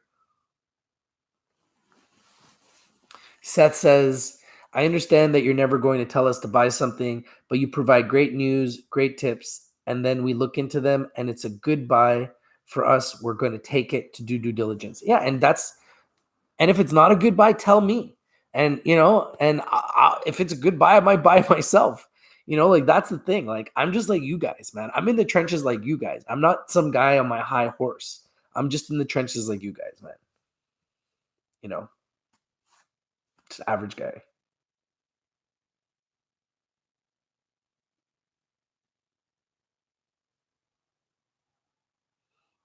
Speaker 1: Seth says, I understand that you're never going to tell us to buy something, but you provide great news, great tips, and then we look into them and it's a good buy for us. We're going to take it to do due diligence. Yeah, and if it's not a good buy, tell me. And, if it's a good buy, I might buy it myself. That's the thing. Like, I'm just like you guys, man. I'm in the trenches like you guys. I'm not some guy on my high horse. I'm just in the trenches like you guys, man. Just average guy.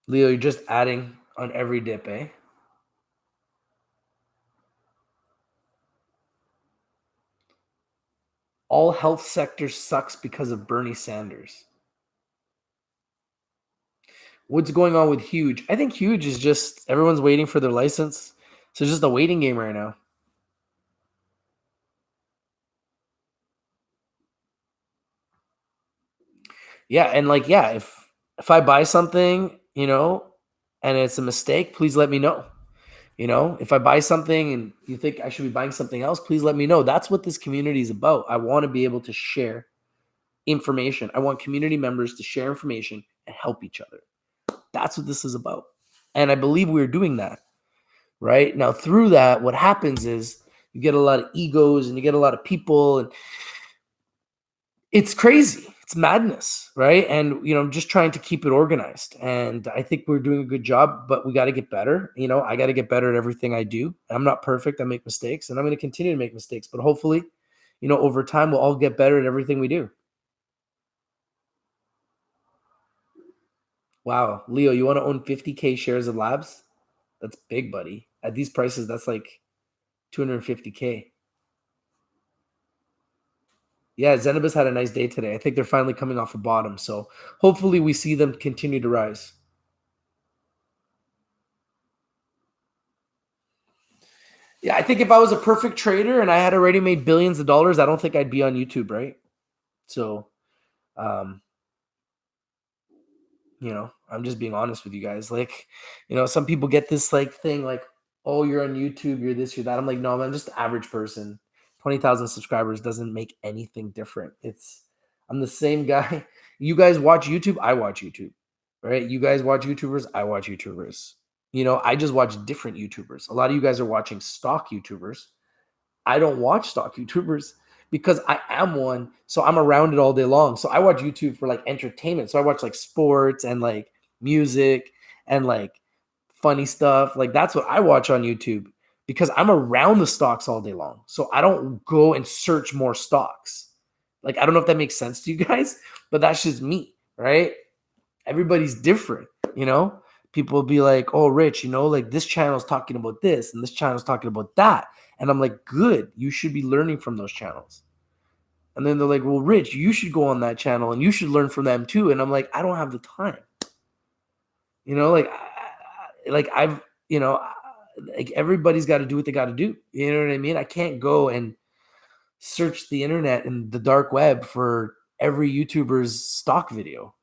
Speaker 1: Leo, you're just adding on every dip, eh? All health sector sucks because of Bernie Sanders. What's going on with Huge? I think Huge is just everyone's waiting for their license. So it's just a waiting game right now. Yeah, and if I buy something, and it's a mistake, please let me know. If I buy something and you think I should be buying something else, please let me know. That's what this community is about. I want to be able to share information. I want community members to share information and help each other. That's what this is about. And I believe we're doing that. Right now, through that, what happens is you get a lot of egos and you get a lot of people, and it's crazy. It's madness, right? And just trying to keep it organized. And I think we're doing a good job, but we got to get better. I got to get better at everything I do. I'm not perfect. I make mistakes, and I'm going to continue to make mistakes. But hopefully, over time, we'll all get better at everything we do. Wow, Leo, you want to own 50K shares of Labs? That's big, buddy. At these prices, that's like 250K. Yeah, Zenobus had a nice day today. I think they're finally coming off a bottom. So hopefully we see them continue to rise. Yeah, I think if I was a perfect trader and I had already made billions of dollars, I don't think I'd be on YouTube, right? So, I'm just being honest with you guys. Some people get this thing like, oh, you're on YouTube, you're this, you're that. I'm like, no, I'm just an average person. 20,000 subscribers doesn't make anything different. I'm the same guy. You guys watch YouTube, I watch YouTube, right? You guys watch YouTubers, I watch YouTubers. I just watch different YouTubers. A lot of you guys are watching stock YouTubers. I don't watch stock YouTubers because I am one. So I'm around it all day long. So I watch YouTube for entertainment. So I watch sports and music and funny stuff. That's what I watch on YouTube because I'm around the stocks all day long. So I don't go and search more stocks. Like, I don't know if that makes sense to you guys, but that's just me, right? Everybody's different, you know? People will be like, oh, Rich, you know, like this channel's talking about this and this channel's talking about that. And I'm like, good, you should be learning from those channels. And then they're like, well, Rich, you should go on that channel and you should learn from them too. And I'm like, I don't have the time. You know, like I've, you know, like everybody's got to do what they got to do. You know what I mean? I can't go and search the internet and the dark web for every YouTuber's stock video.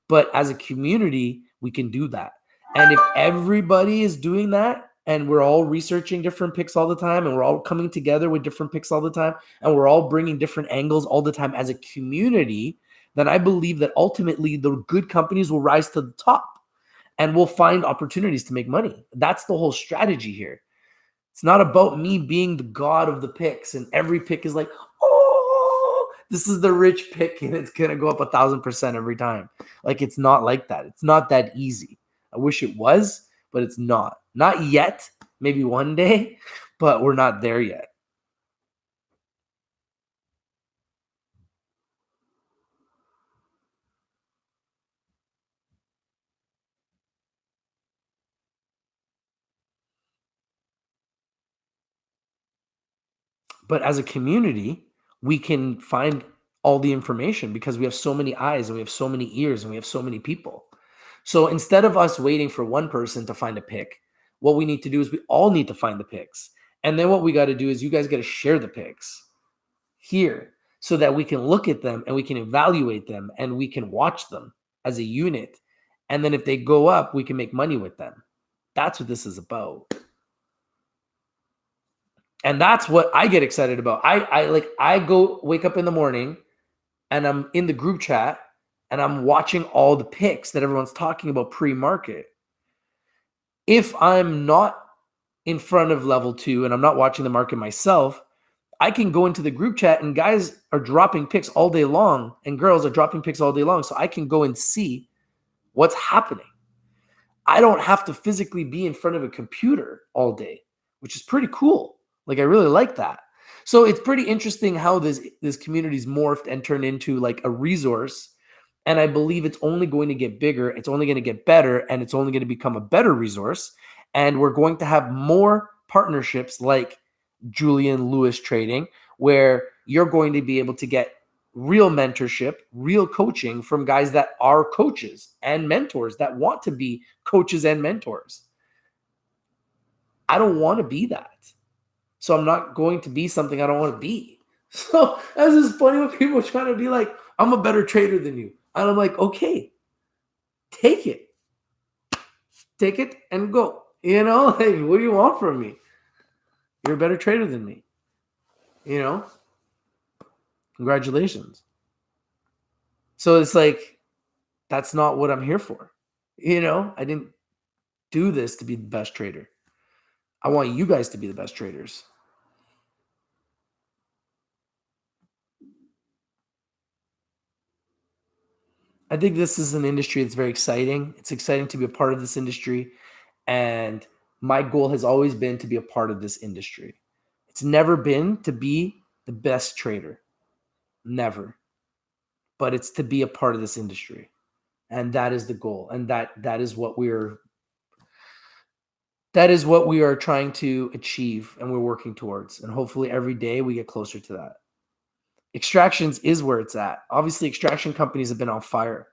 Speaker 1: But as a community, we can do that. And if everybody is doing that and we're all researching different picks all the time and we're all coming together with different picks all the time and we're all bringing different angles all the time as a community, then I believe that ultimately the good companies will rise to the top and we'll find opportunities to make money. That's the whole strategy here. It's not about me being the god of the picks and every pick is like, oh, this is the rich pick and it's going to go up 1,000% every time. Like, it's not like that. It's not that easy. I wish it was, but it's not. Not yet. Maybe one day, but we're not there yet. But as a community, we can find all the information because we have so many eyes and we have so many ears and we have so many people. So instead of us waiting for one person to find a pick, what we need to do is we all need to find the picks. And then what we got to do is you guys got to share the picks here so that we can look at them and we can evaluate them and we can watch them as a unit. And then if they go up, we can make money with them. That's what this is about. And that's what I get excited about. I go wake up in the morning and I'm in the group chat and I'm watching all the picks that everyone's talking about pre-market. If I'm not in front of level 2 and I'm not watching the market myself, I can go into the group chat and guys are dropping picks all day long and girls are dropping picks all day long. So I can go and see what's happening. I don't have to physically be in front of a computer all day, which is pretty cool. Like, I really like that. So it's pretty interesting how this community's morphed and turned into like a resource. And I believe it's only going to get bigger. It's only going to get better. And it's only going to become a better resource. And we're going to have more partnerships like Julian Lewis Trading, where you're going to be able to get real mentorship, real coaching from guys that are coaches and mentors that want to be coaches and mentors. I don't want to be that. So I'm not going to be something I don't want to be. So that's just funny when people are trying to be like, I'm a better trader than you. And I'm like, okay, take it. Take it and go. You know, like, what do you want from me? You're a better trader than me. You know? Congratulations. So it's like, that's not what I'm here for. You know, I didn't do this to be the best trader. I want you guys to be the best traders. I think this is an industry that's very exciting. It's exciting to be a part of this industry. And my goal has always been to be a part of this industry. It's never been to be the best trader. Never. But it's to be a part of this industry. And that is the goal. And that is what we are trying to achieve and we're working towards. And hopefully every day we get closer to that. Extractions is where it's at. Obviously, extraction companies have been on fire.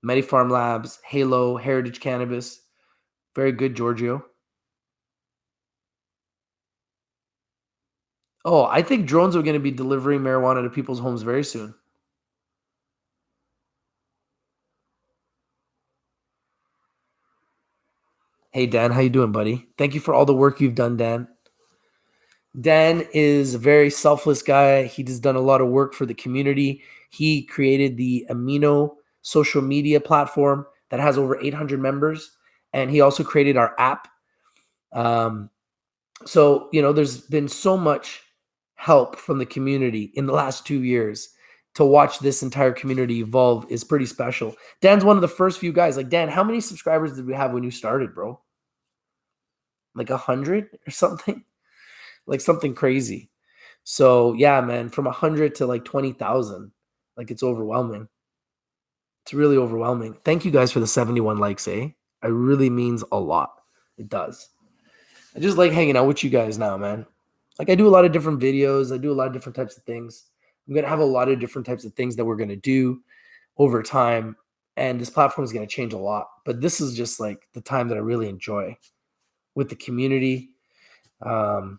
Speaker 1: MediFarm Labs, Halo, Heritage Cannabis. Very good, Giorgio. Oh, I think drones are going to be delivering marijuana to people's homes very soon. Hey, Dan, how you doing, buddy? Thank you for all the work you've done, Dan. Dan is a very selfless guy. He has done a lot of work for the community. He created the Amino social media platform that has over 800 members. And he also created our app. So, you know, there's been so much help from the community in the last 2 years. To watch this entire community evolve is pretty special. Dan's one of the first few guys. Like, Dan, how many subscribers did we have when you started, bro? Like 100 or something? Like something crazy. So yeah, man, from 100 to like 20,000, like it's overwhelming. It's really overwhelming. Thank you guys for the 71 likes, eh? It really means a lot. It does. I just like hanging out with you guys now, man. Like I do a lot of different videos. I do a lot of different types of things. I'm going to have a lot of different types of things that we're going to do over time. And this platform is going to change a lot. But this is just like the time that I really enjoy with the community. Um,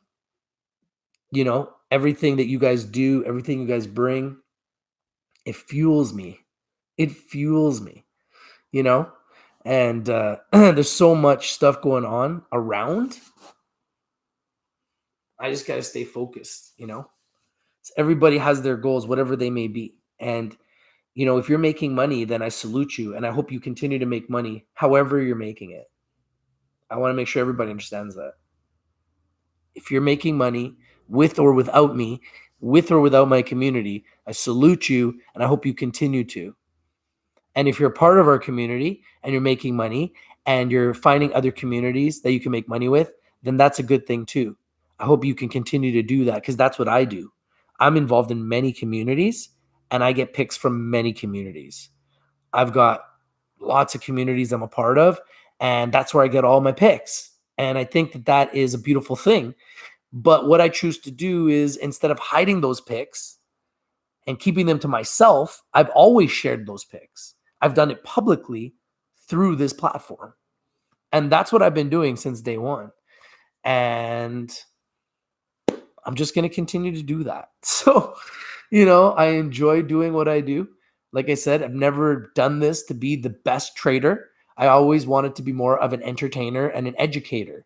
Speaker 1: you know, everything that you guys do, everything you guys bring, it fuels me. It fuels me, you know? And there's so much stuff going on around. I just got to stay focused, you know? So everybody has their goals, whatever they may be. And, you know, if you're making money, then I salute you. And I hope you continue to make money however you're making it. I want to make sure everybody understands that. If you're making money with or without me, with or without my community, I salute you and I hope you continue to. And if you're part of our community and you're making money and you're finding other communities that you can make money with, then that's a good thing too. I hope you can continue to do that because that's what I do. I'm involved in many communities and I get picks from many communities. I've got lots of communities I'm a part of, and that's where I get all my picks. And I think that that is a beautiful thing. But what I choose to do is instead of hiding those picks and keeping them to myself, I've always shared those picks. I've done it publicly through this platform. And that's what I've been doing since day one. And I'm just going to continue to do that. So, you know, I enjoy doing what I do. Like I said, I've never done this to be the best trader. I always wanted to be more of an entertainer and an educator.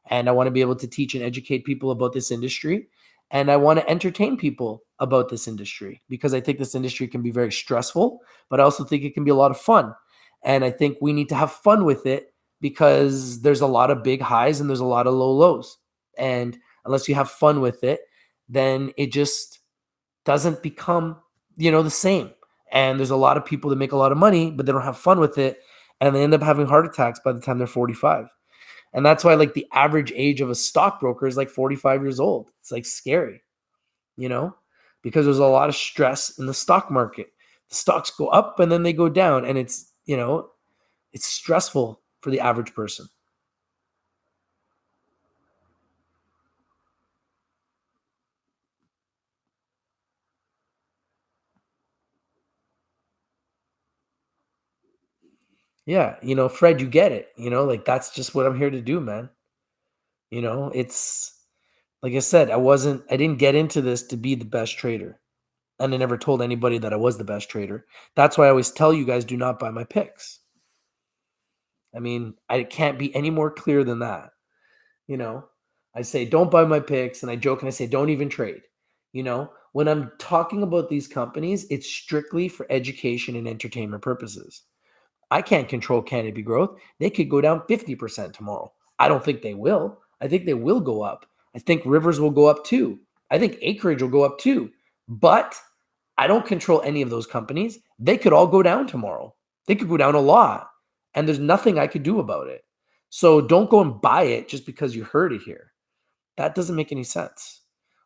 Speaker 1: And I want to be able to teach and educate people about this industry. And I want to entertain people about this industry because I think this industry can be very stressful, but I also think it can be a lot of fun. And I think we need to have fun with it because there's a lot of big highs and there's a lot of low lows. And unless you have fun with it, then it just doesn't become, you know, the same. And there's a lot of people that make a lot of money, but they don't have fun with it. And they end up having heart attacks by the time they're 45. And that's why like the average age of a stockbroker is like 45 years old. It's like scary, you know, because there's a lot of stress in the stock market. The stocks go up and then they go down. And it's, you know, it's stressful for the average person. Yeah, you know, Fred, you get it. You know, like that's just what I'm here to do, man. You know, it's like I said, I didn't get into this to be the best trader. And I never told anybody that I was the best trader. That's why I always tell you guys do not buy my picks. I mean, I can't be any more clear than that. You know, I say don't buy my picks and I joke and I say don't even trade. You know, when I'm talking about these companies, it's strictly for education and entertainment purposes. I can't control Canopy growth. They could go down 50% tomorrow. I don't think they will. I think they will go up. I think Rivers will go up too. I think Acreage will go up too. But I don't control any of those companies. They could all go down tomorrow. They could go down a lot. And there's nothing I could do about it. So don't go and buy it just because you heard it here. That doesn't make any sense.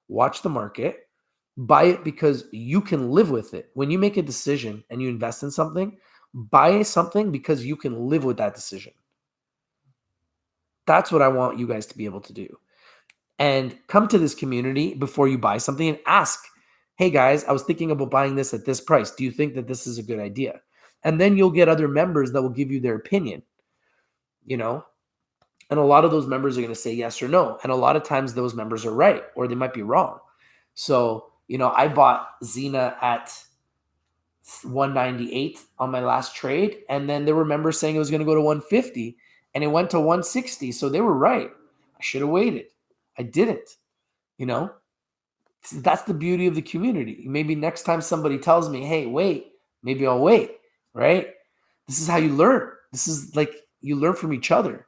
Speaker 1: Watch the market. Buy it because you can live with it. When you make a decision and you invest in something, buy something because you can live with that decision. That's what I want you guys to be able to do. And come to this community before you buy something and ask, hey guys, I was thinking about buying this at this price. Do you think that this is a good idea? And then you'll get other members that will give you their opinion, you know? And a lot of those members are going to say yes or no. And a lot of times those members are right or they might be wrong. So, you know, I bought Xena at 198 on my last trade. And then there were members saying it was going to go to 150 and it went to 160. So they were right. I should have waited. I didn't, you know, that's the beauty of the community. Maybe next time somebody tells me, hey, wait, maybe I'll wait, right? This is how you learn. This is like you learn from each other.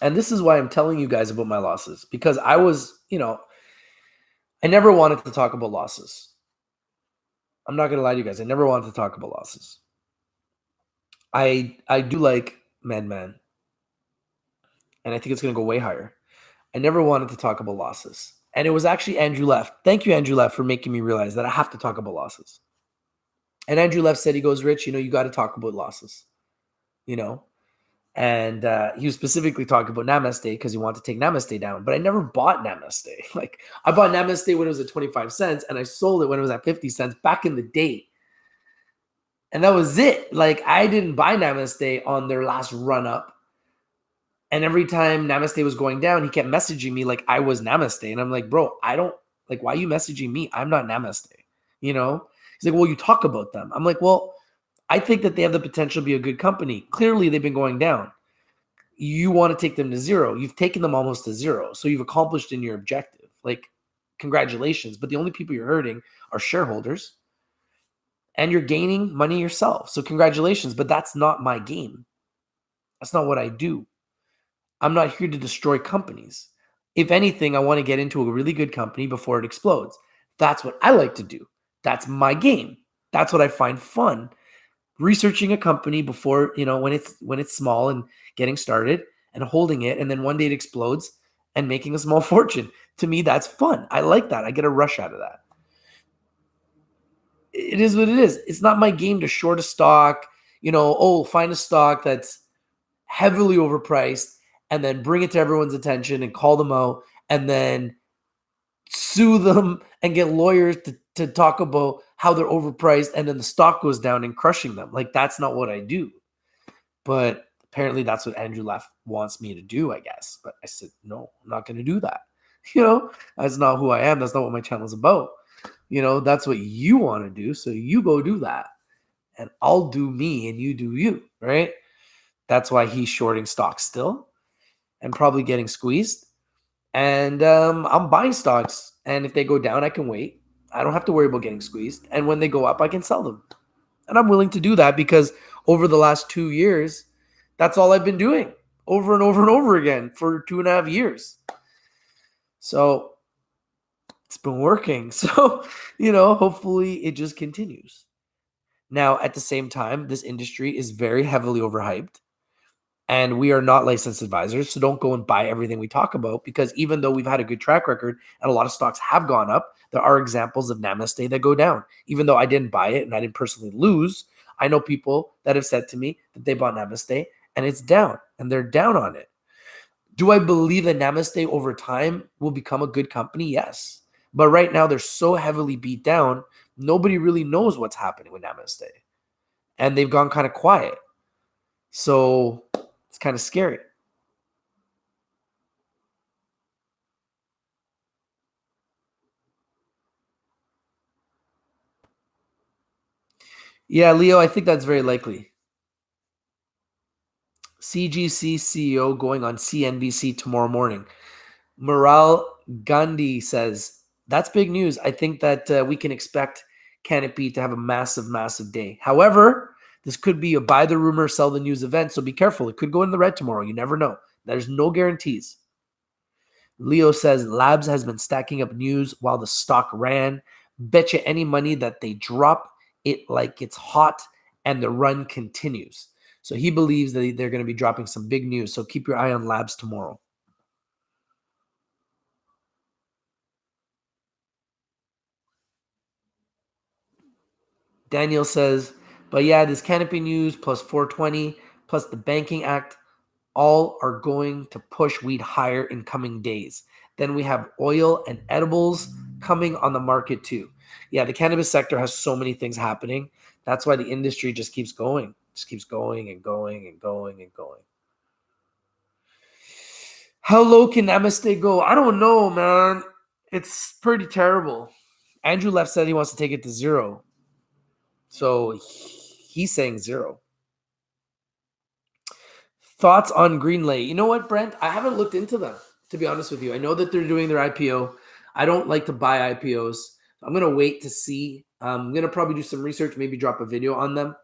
Speaker 1: And this is why I'm telling you guys about my losses because I was, you know, I never wanted to talk about losses. I'm not going to lie to you guys. I never wanted to talk about losses. I do like Madman, and I think it's going to go way higher. I never wanted to talk about losses. And it was actually Andrew Leff. Thank you, Andrew Leff, for making me realize that I have to talk about losses. And Andrew Leff said, he goes, Rich, you got to talk about losses, And he was specifically talking about Namaste because he wanted to take Namaste down. But I never bought Namaste. Like, I bought Namaste when it was at 25 cents, and I sold it when it was at 50 cents back in the day. And that was it. Like, I didn't buy Namaste on their last run up. And every time Namaste was going down, he kept messaging me like I was Namaste. And I'm like, bro, I don't, like, why are you messaging me? I'm not Namaste. He's like, well, you talk about them. I'm like, well, I think that they have the potential to be a good company. Clearly, they've been going down. You want to take them to zero. You've taken them almost to zero. So you've accomplished in your objective. Like, congratulations. But the only people you're hurting are shareholders. And you're gaining money yourself. So congratulations. But that's not my game. That's not what I do. I'm not here to destroy companies. If anything, I want to get into a really good company before it explodes. That's what I like to do. That's my game. That's what I find fun. Researching a company before, when it's small and getting started and holding it, and then one day it explodes and making a small fortune. To me, that's fun. I like that. I get a rush out of that. It is what it is. It's not my game to short a stock, find a stock that's heavily overpriced and then bring it to everyone's attention and call them out and then sue them and get lawyers to talk about how they're overpriced, and then the stock goes down and crushing them. Like, that's not what I do. But apparently that's what Andrew Leff wants me to do, I guess. But I said, no, I'm not going to do that. That's not who I am. That's not what my channel is about. That's what you want to do. So you go do that. And I'll do me and you do you, right? That's why he's shorting stocks still and probably getting squeezed. And I'm buying stocks. And if they go down, I can wait. I don't have to worry about getting squeezed. And when they go up, I can sell them. And I'm willing to do that because over the last 2 years, that's all I've been doing over and over and over again for 2.5 years. So it's been working. So, hopefully it just continues. Now, at the same time, this industry is very heavily overhyped. And we are not licensed advisors, so don't go and buy everything we talk about, because even though we've had a good track record and a lot of stocks have gone up, there are examples of Namaste that go down. Even though I didn't buy it and I didn't personally lose, I know people that have said to me that they bought Namaste and it's down and they're down on it. Do I believe that Namaste over time will become a good company? Yes. But right now they're so heavily beat down, nobody really knows what's happening with Namaste. And they've gone kind of quiet. So it's kind of scary. Yeah, Leo, I think that's very likely. CGC CEO going on CNBC tomorrow morning. Mural Gandhi says, that's big news. I think that we can expect Canopy to have a massive, massive day. However, this could be a buy the rumor, sell the news event, so be careful. It could go in the red tomorrow. You never know. There's no guarantees. Leo says, Labs has been stacking up news while the stock ran. Bet you any money that they drop it like it's hot and the run continues. So he believes that they're going to be dropping some big news. So keep your eye on Labs tomorrow. Daniel says, but yeah, this Canopy news plus 420 plus the Banking Act all are going to push wheat higher in coming days. Then we have oil and edibles coming on the market too. Yeah, the cannabis sector has so many things happening. That's why the industry just keeps going. Just keeps going and going and going and going. How low can Namaste go? I don't know, man. It's pretty terrible. Andrew Leff said he wants to take it to zero. So he's saying zero. Thoughts on Greenlay? You know what, Brent? I haven't looked into them, to be honest with you. I know that they're doing their IPO. I don't like to buy IPOs. I'm going to wait to see. I'm going to probably do some research, maybe drop a video on them.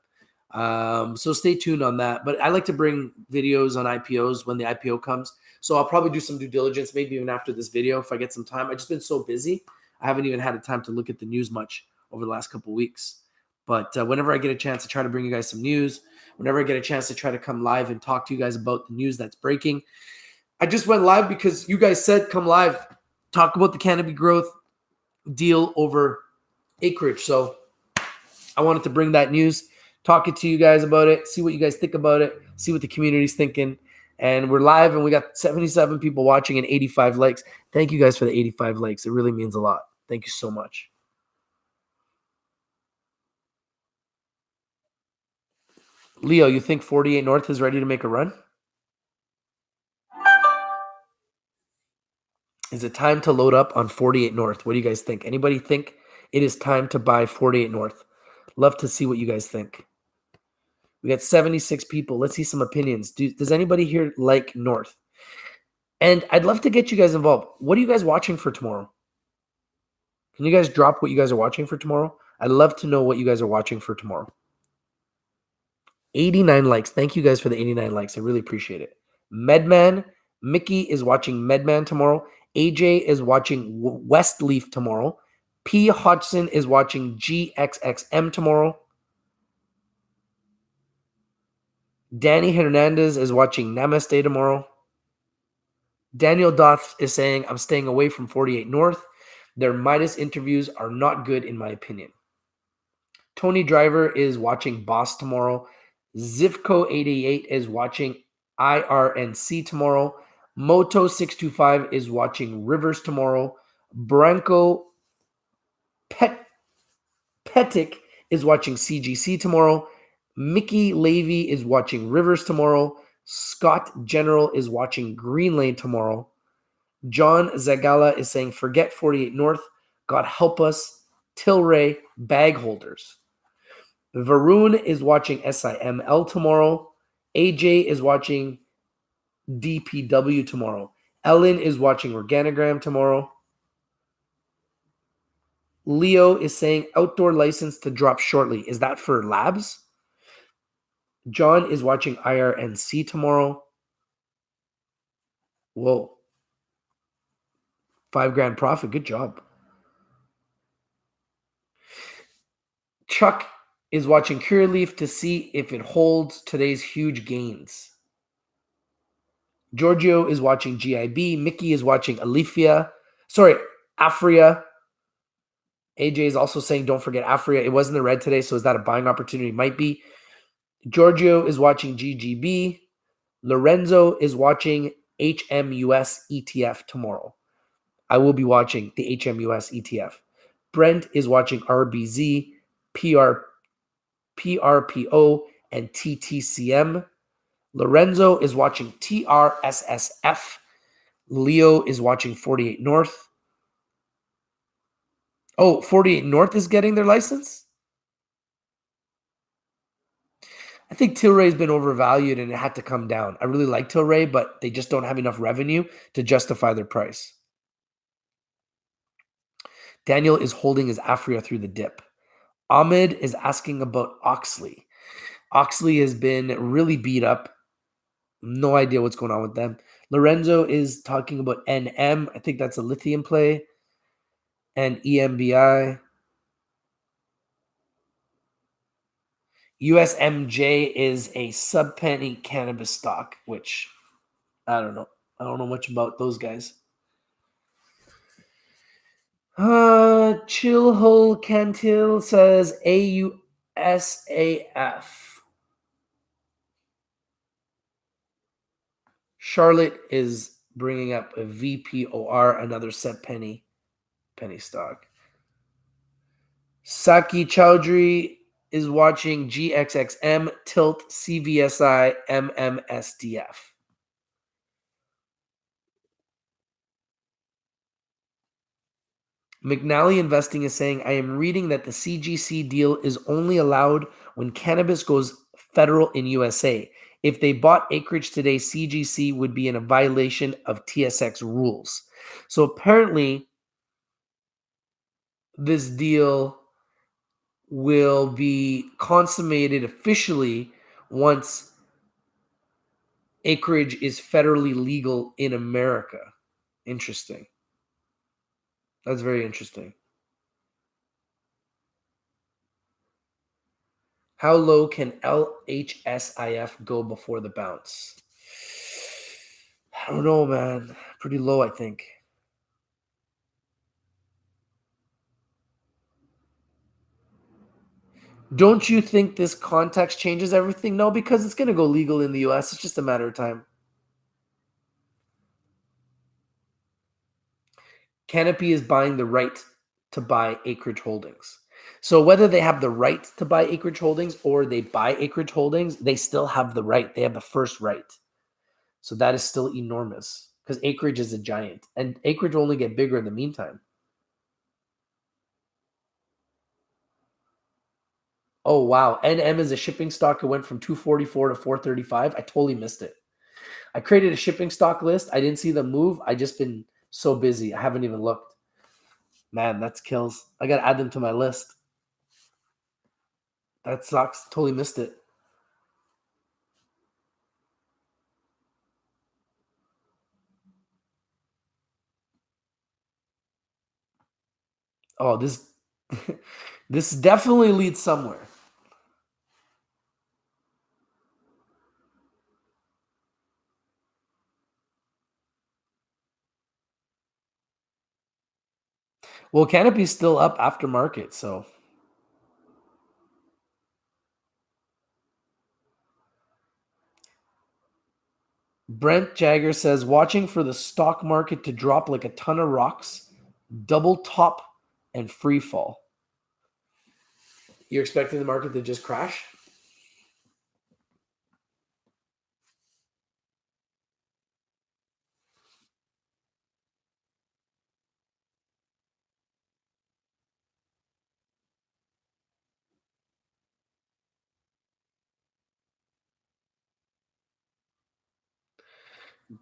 Speaker 1: So stay tuned on that. But I like to bring videos on IPOs when the IPO comes. So I'll probably do some due diligence, maybe even after this video if I get some time. I've just been so busy. I haven't even had the time to look at the news much over the last couple of weeks. But whenever I get a chance to try to bring you guys some news, whenever I get a chance to try to come live and talk to you guys about the news that's breaking. I just went live because you guys said come live, talk about the Canopy growth deal over Acreage. So I wanted to bring that news, talk it to you guys about it, see what you guys think about it, see what the community's thinking. And we're live and we got 77 people watching and 85 likes. Thank you guys for the 85 likes. It really means a lot. Thank you so much. Leo, you think 48 North is ready to make a run? Is it time to load up on 48 North? What do you guys think? Anybody think it is time to buy 48 North? Love to see what you guys think. We got 76 people. Let's see some opinions. Does anybody here like North? And I'd love to get you guys involved. What are you guys watching for tomorrow? Can you guys drop what you guys are watching for tomorrow? I'd love to know what you guys are watching for tomorrow. 89 likes. Thank you guys for the 89 likes. I really appreciate it. Medman. Mickey is watching Medman tomorrow. AJ is watching Westleaf tomorrow. P. Hodgson is watching GXXM tomorrow. Danny Hernandez is watching Namaste tomorrow. Daniel Doth is saying, I'm staying away from 48 North. Their Midas interviews are not good in my opinion. Tony Driver is watching Boss tomorrow. Zivco88 is watching IRNC tomorrow. Moto625 is watching Rivers tomorrow. Branko Petic is watching CGC tomorrow. Mickey Levy is watching Rivers tomorrow. Scott General is watching Green Lane tomorrow. John Zagala is saying, forget 48 North. God help us. Tilray bag holders. Varun is watching SIML tomorrow. AJ is watching DPW tomorrow. Ellen is watching Organogram tomorrow. Leo is saying outdoor license to drop shortly. Is that for labs? John is watching IRNC tomorrow. Whoa. $5,000 profit. Good job. Chuck is watching Curaleaf to see if it holds today's huge gains. Giorgio is watching GIB. Mickey is watching Afria. AJ is also saying, don't forget Afria. It was in the red today, so is that a buying opportunity? Might be. Giorgio is watching GGB. Lorenzo is watching HMUS ETF tomorrow. I will be watching the HMUS ETF. Brent is watching RBZ, PRPO, and TTCM. Lorenzo is watching TRSSF. Leo is watching 48 North. Oh, 48 North is getting their license? I think Tilray's been overvalued and it had to come down. I really like Tilray, but they just don't have enough revenue to justify their price. Daniel is holding his Afria through the dip. Ahmed is asking about Oxley. Oxley has been really beat up. No idea what's going on with them. Lorenzo is talking about NM. I think that's a lithium play. And EMBI. USMJ is a sub-penny cannabis stock, which I don't know. I don't know much about those guys. Chilhol Cantil says AUSAF. Charlotte is bringing up a VPOR, another set penny stock. Saki Chowdhury is watching GXXM, Tilt, CVSI, MMSDF. McNally Investing is saying, I am reading that the CGC deal is only allowed when cannabis goes federal in USA. If they bought Acreage today, CGC would be in a violation of TSX rules. So apparently, this deal will be consummated officially once Acreage is federally legal in America. Interesting. That's very interesting. How low can LHSIF go before the bounce? I don't know, man. Pretty low, I think. Don't you think this context changes everything? No, because it's going to go legal in the US. It's just a matter of time. Canopy is buying the right to buy Acreage Holdings. So whether they have the right to buy Acreage Holdings or they buy Acreage Holdings, they still have the right. They have the first right. So that is still enormous because Acreage is a giant. And Acreage will only get bigger in the meantime. Oh, wow. NM is a shipping stock. It went from 244 to 435. I totally missed it. I created a shipping stock list. I didn't see the move. I just been so busy. I haven't even looked. Man, that's kills. I got to add them to my list. That sucks. Totally missed it. Oh, this this definitely leads somewhere. Well, Canopy's still up after market, so Brent Jagger says watching for the stock market to drop like a ton of rocks, double top and free fall. You're expecting the market to just crash?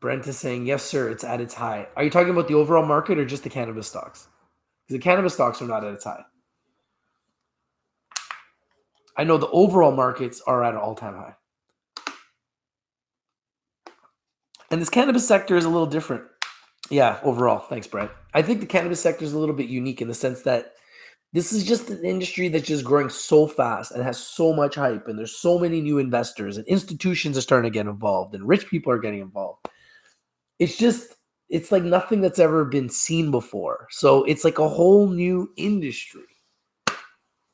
Speaker 1: Brent is saying, yes, sir, it's at its high. Are you talking about the overall market or just the cannabis stocks? Because the cannabis stocks are not at its high. I know the overall markets are at an all-time high. And this cannabis sector is a little different. Yeah, overall. Thanks, Brent. I think the cannabis sector is a little bit unique in the sense that this is just an industry that's just growing so fast and has so much hype, and there's so many new investors, and institutions are starting to get involved, and rich people are getting involved. It's like nothing that's ever been seen before. So it's like a whole new industry.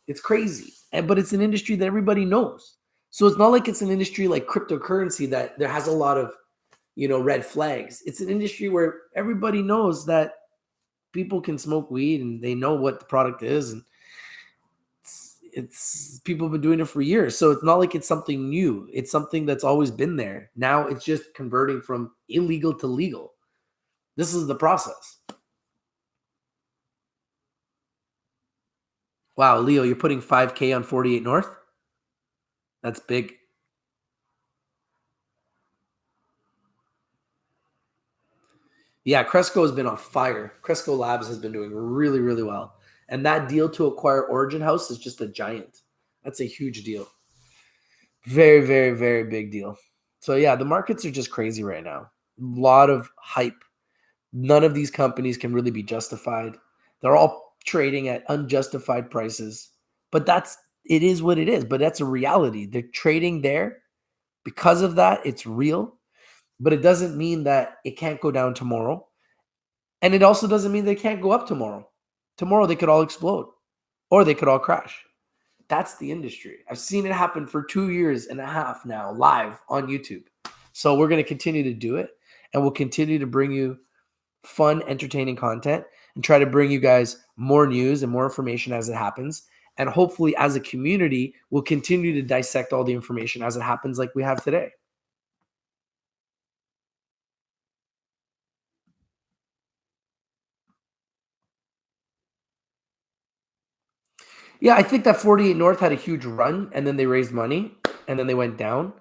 Speaker 1: It's crazy. But it's an industry that everybody knows. So it's not like it's an industry like cryptocurrency that there has a lot of, red flags. It's an industry where everybody knows that people can smoke weed and they know what the product is, and it's people have been doing it for years. So it's not like it's something new. It's something that's always been there. Now it's just converting from illegal to legal. This is the process. Wow, Leo, you're putting 5K on 48 North? That's big. Yeah, Cresco has been on fire. Cresco Labs has been doing really, really well. And that deal to acquire Origin House is just a giant. That's a huge deal. Very, very, very big deal. So yeah, the markets are just crazy right now. A lot of hype. None of these companies can really be justified. They're all trading at unjustified prices. But it is what it is. But that's a reality. They're trading there. Because of that, it's real. But it doesn't mean that it can't go down tomorrow. And it also doesn't mean they can't go up tomorrow. Tomorrow they could all explode or they could all crash. That's the industry. I've seen it happen for 2.5 years now live on YouTube. So we're going to continue to do it, and we'll continue to bring you fun, entertaining content and try to bring you guys more news and more information as it happens. And hopefully as a community, we'll continue to dissect all the information as it happens like we have today. Yeah, I think that 48 North had a huge run and then they raised money and then they went down.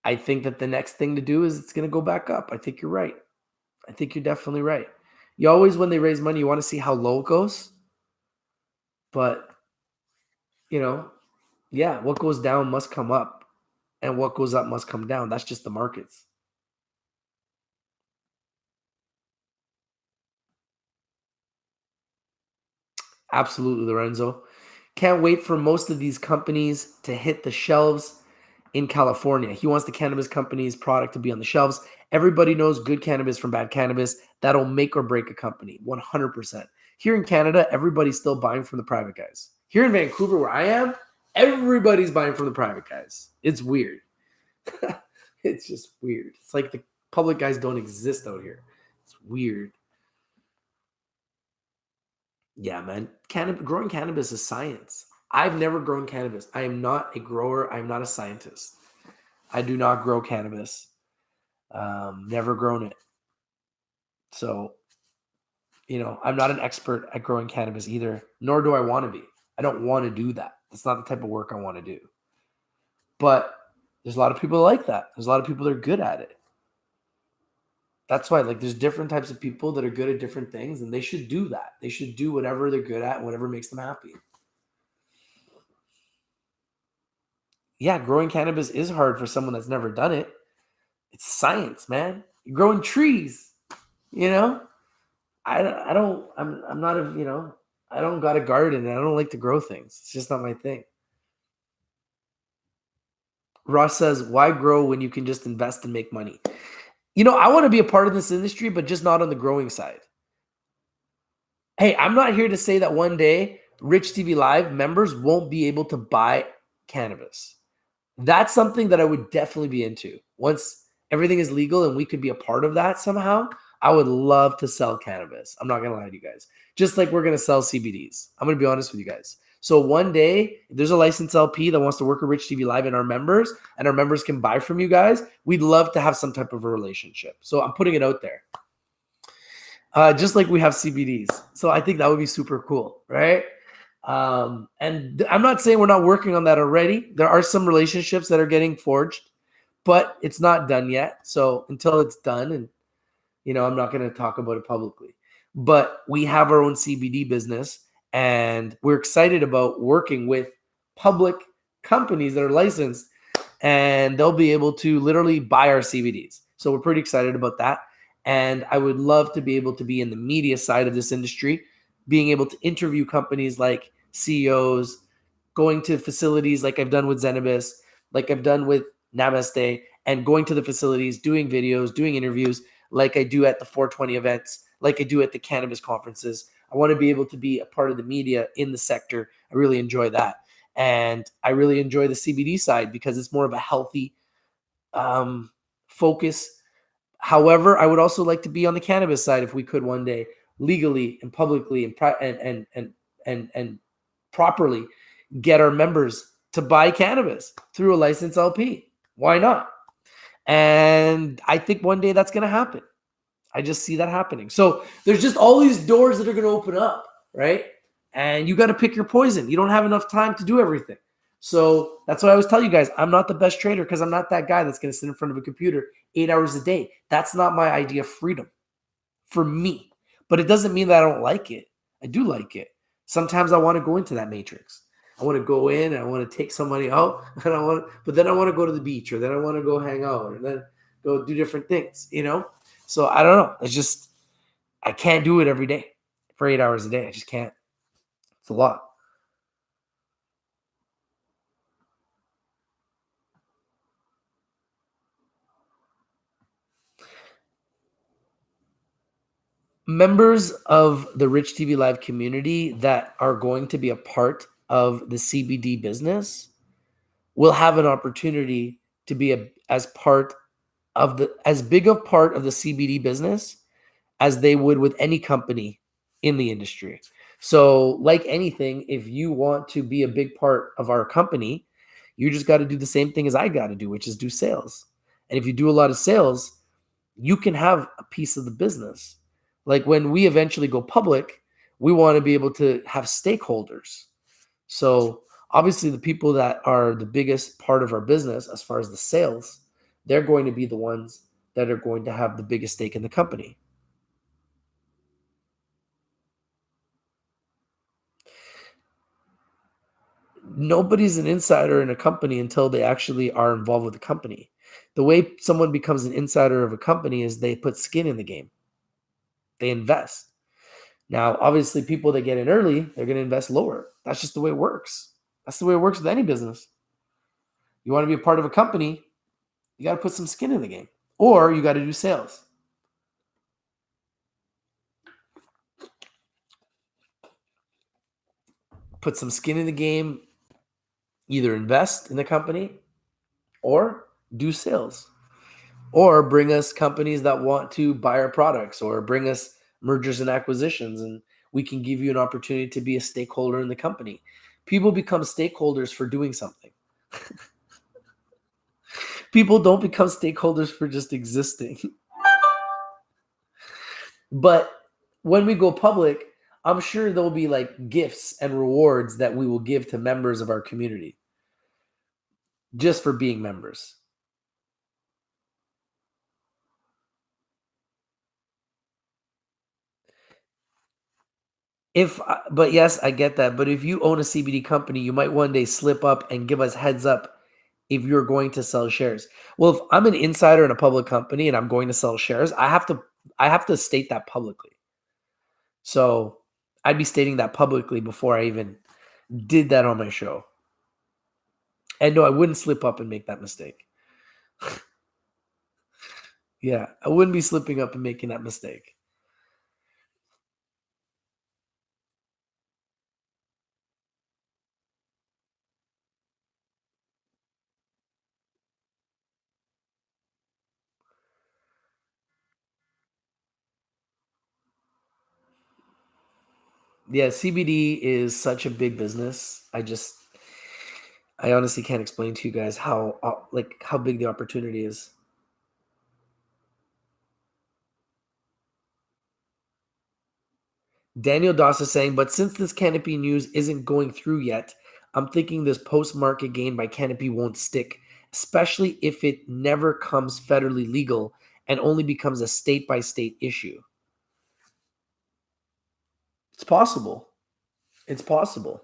Speaker 1: I think that the next thing to do is it's going to go back up. I think you're right. I think you're definitely right. You always, when they raise money, you want to see how low it goes. But, yeah, what goes down must come up and what goes up must come down. That's just the markets. Absolutely, Lorenzo. Can't wait for most of these companies to hit the shelves in California. He wants the cannabis company's product to be on the shelves. Everybody knows good cannabis from bad cannabis. That'll make or break a company, 100%. Here in Canada, everybody's still buying from the private guys. Here in Vancouver, where I am, everybody's buying from the private guys. It's weird. It's just weird. It's like the public guys don't exist out here. It's weird. Yeah, man. Growing cannabis is science. I've never grown cannabis. I am not a grower. I'm not a scientist. I do not grow cannabis. Never grown it. So, I'm not an expert at growing cannabis either, nor do I want to be. I don't want to do that. That's not the type of work I want to do. But there's a lot of people that like that. There's a lot of people that are good at it. That's why, there's different types of people that are good at different things, and they should do that. They should do whatever they're good at, whatever makes them happy. Yeah, growing cannabis is hard for someone that's never done it. It's science, man. You're growing trees, I'm not I don't got a garden, and I don't like to grow things. It's just not my thing. Ross says, why grow when you can just invest and make money? I want to be a part of this industry, but just not on the growing side. Hey, I'm not here to say that one day Rich TV Live members won't be able to buy cannabis. That's something that I would definitely be into. Once everything is legal and we could be a part of that somehow, I would love to sell cannabis. I'm not going to lie to you guys. Just like we're going to sell CBDs. I'm going to be honest with you guys. So one day, if there's a licensed LP that wants to work with Rich TV Live and our members can buy from you guys, we'd love to have some type of a relationship. So I'm putting it out there. Just like we have CBDs. So I think that would be super cool, right? And I'm not saying we're not working on that already. There are some relationships that are getting forged, but it's not done yet. So until it's done, and I'm not going to talk about it publicly, but we have our own CBD business, and we're excited about working with public companies that are licensed, and they'll be able to literally buy our CBDs. So we're pretty excited about that. And I would love to be able to be in the media side of this industry, being able to interview companies like CEOs, going to facilities like I've done with Zenibus, like I've done with Namaste, and going to the facilities, doing videos, doing interviews like I do at the 420 events, like I do at the cannabis conferences. I want to be able to be a part of the media in the sector. I really enjoy that. And I really enjoy the CBD side because it's more of a healthy focus. However, I would also like to be on the cannabis side if we could one day, legally and publicly and properly get our members to buy cannabis through a licensed LP. Why not? And I think one day that's going to happen. I just see that happening. So there's just all these doors that are going to open up, right? And you got to pick your poison. You don't have enough time to do everything. So that's what I always tell you guys. I'm not the best trader because I'm not that guy that's going to sit in front of a computer 8 hours a day. That's not my idea of freedom for me. But it doesn't mean that I don't like it. I do like it. Sometimes I want to go into that matrix. I want to go in and I want to take somebody out, but then I want to go to the beach, or then I want to go hang out, and then go do different things, So I don't know. It's just, I can't do it every day for 8 hours a day. I just can't. It's a lot. Members of the Rich TV Live community that are going to be a part of the CBD business will have an opportunity to be as big a part of the CBD business as they would with any company in the industry. So like anything, if you want to be a big part of our company, you just got to do the same thing as I got to do, which is do sales. And if you do a lot of sales, you can have a piece of the business. Like when we eventually go public, we want to be able to have stakeholders. So obviously the people that are the biggest part of our business as far as the sales, they're going to be the ones that are going to have the biggest stake in the company. Nobody's an insider in a company until they actually are involved with the company. The way someone becomes an insider of a company is they put skin in the game. They invest. Now, obviously, people that get in early, they're going to invest lower. That's just the way it works. That's the way it works with any business. You want to be a part of a company, you got to put some skin in the game, or you got to do sales. Put some skin in the game, either invest in the company or do sales, or bring us companies that want to buy our products, or bring us mergers and acquisitions, and we can give you an opportunity to be a stakeholder in the company. People become stakeholders for doing something. People don't become stakeholders for just existing. But when we go public, I'm sure there'll be like gifts and rewards that we will give to members of our community just for being members. But yes, I get that. But if you own a CBD company, you might one day slip up and give us heads up if you're going to sell shares. Well, if I'm an insider in a public company and I'm going to sell shares, I have to state that publicly. So I'd be stating that publicly before I even did that on my show. And no, I wouldn't slip up and make that mistake. Yeah, I wouldn't be slipping up and making that mistake. Yeah, CBD is such a big business. I honestly can't explain to you guys how big the opportunity is. Daniel Doss is saying, but since this Canopy news isn't going through yet, I'm thinking this post-market gain by Canopy won't stick, especially if it never comes federally legal and only becomes a state-by-state issue. It's possible. It's possible.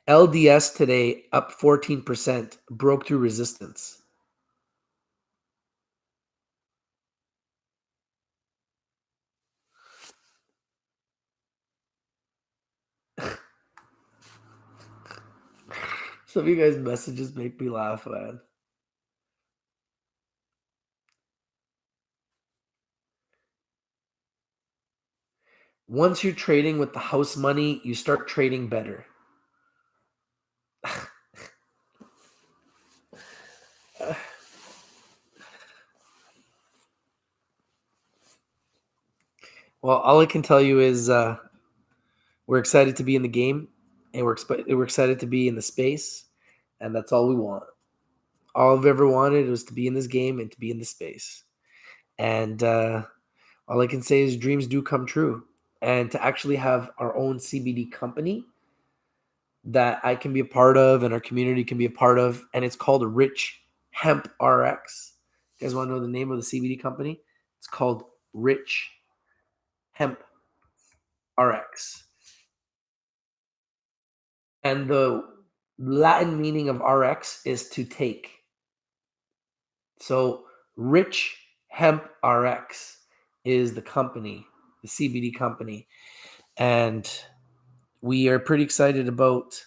Speaker 1: LDS today up 14%, broke through resistance. Some of you guys' messages make me laugh, man. Once you're trading with the house money, you start trading better. Well, all I can tell you is we're excited to be in the game, and we're excited to be in the space, and that's all we want. All I've ever wanted was to be in this game and to be in the space. And all I can say is dreams do come true. And to actually have our own CBD company that I can be a part of and our community can be a part of, and it's called Rich Hemp RX. You guys want to know the name of the CBD company? It's called Rich Hemp RX. And the Latin meaning of RX is to take. So Rich Hemp RX is the company, the CBD company. And we are pretty excited about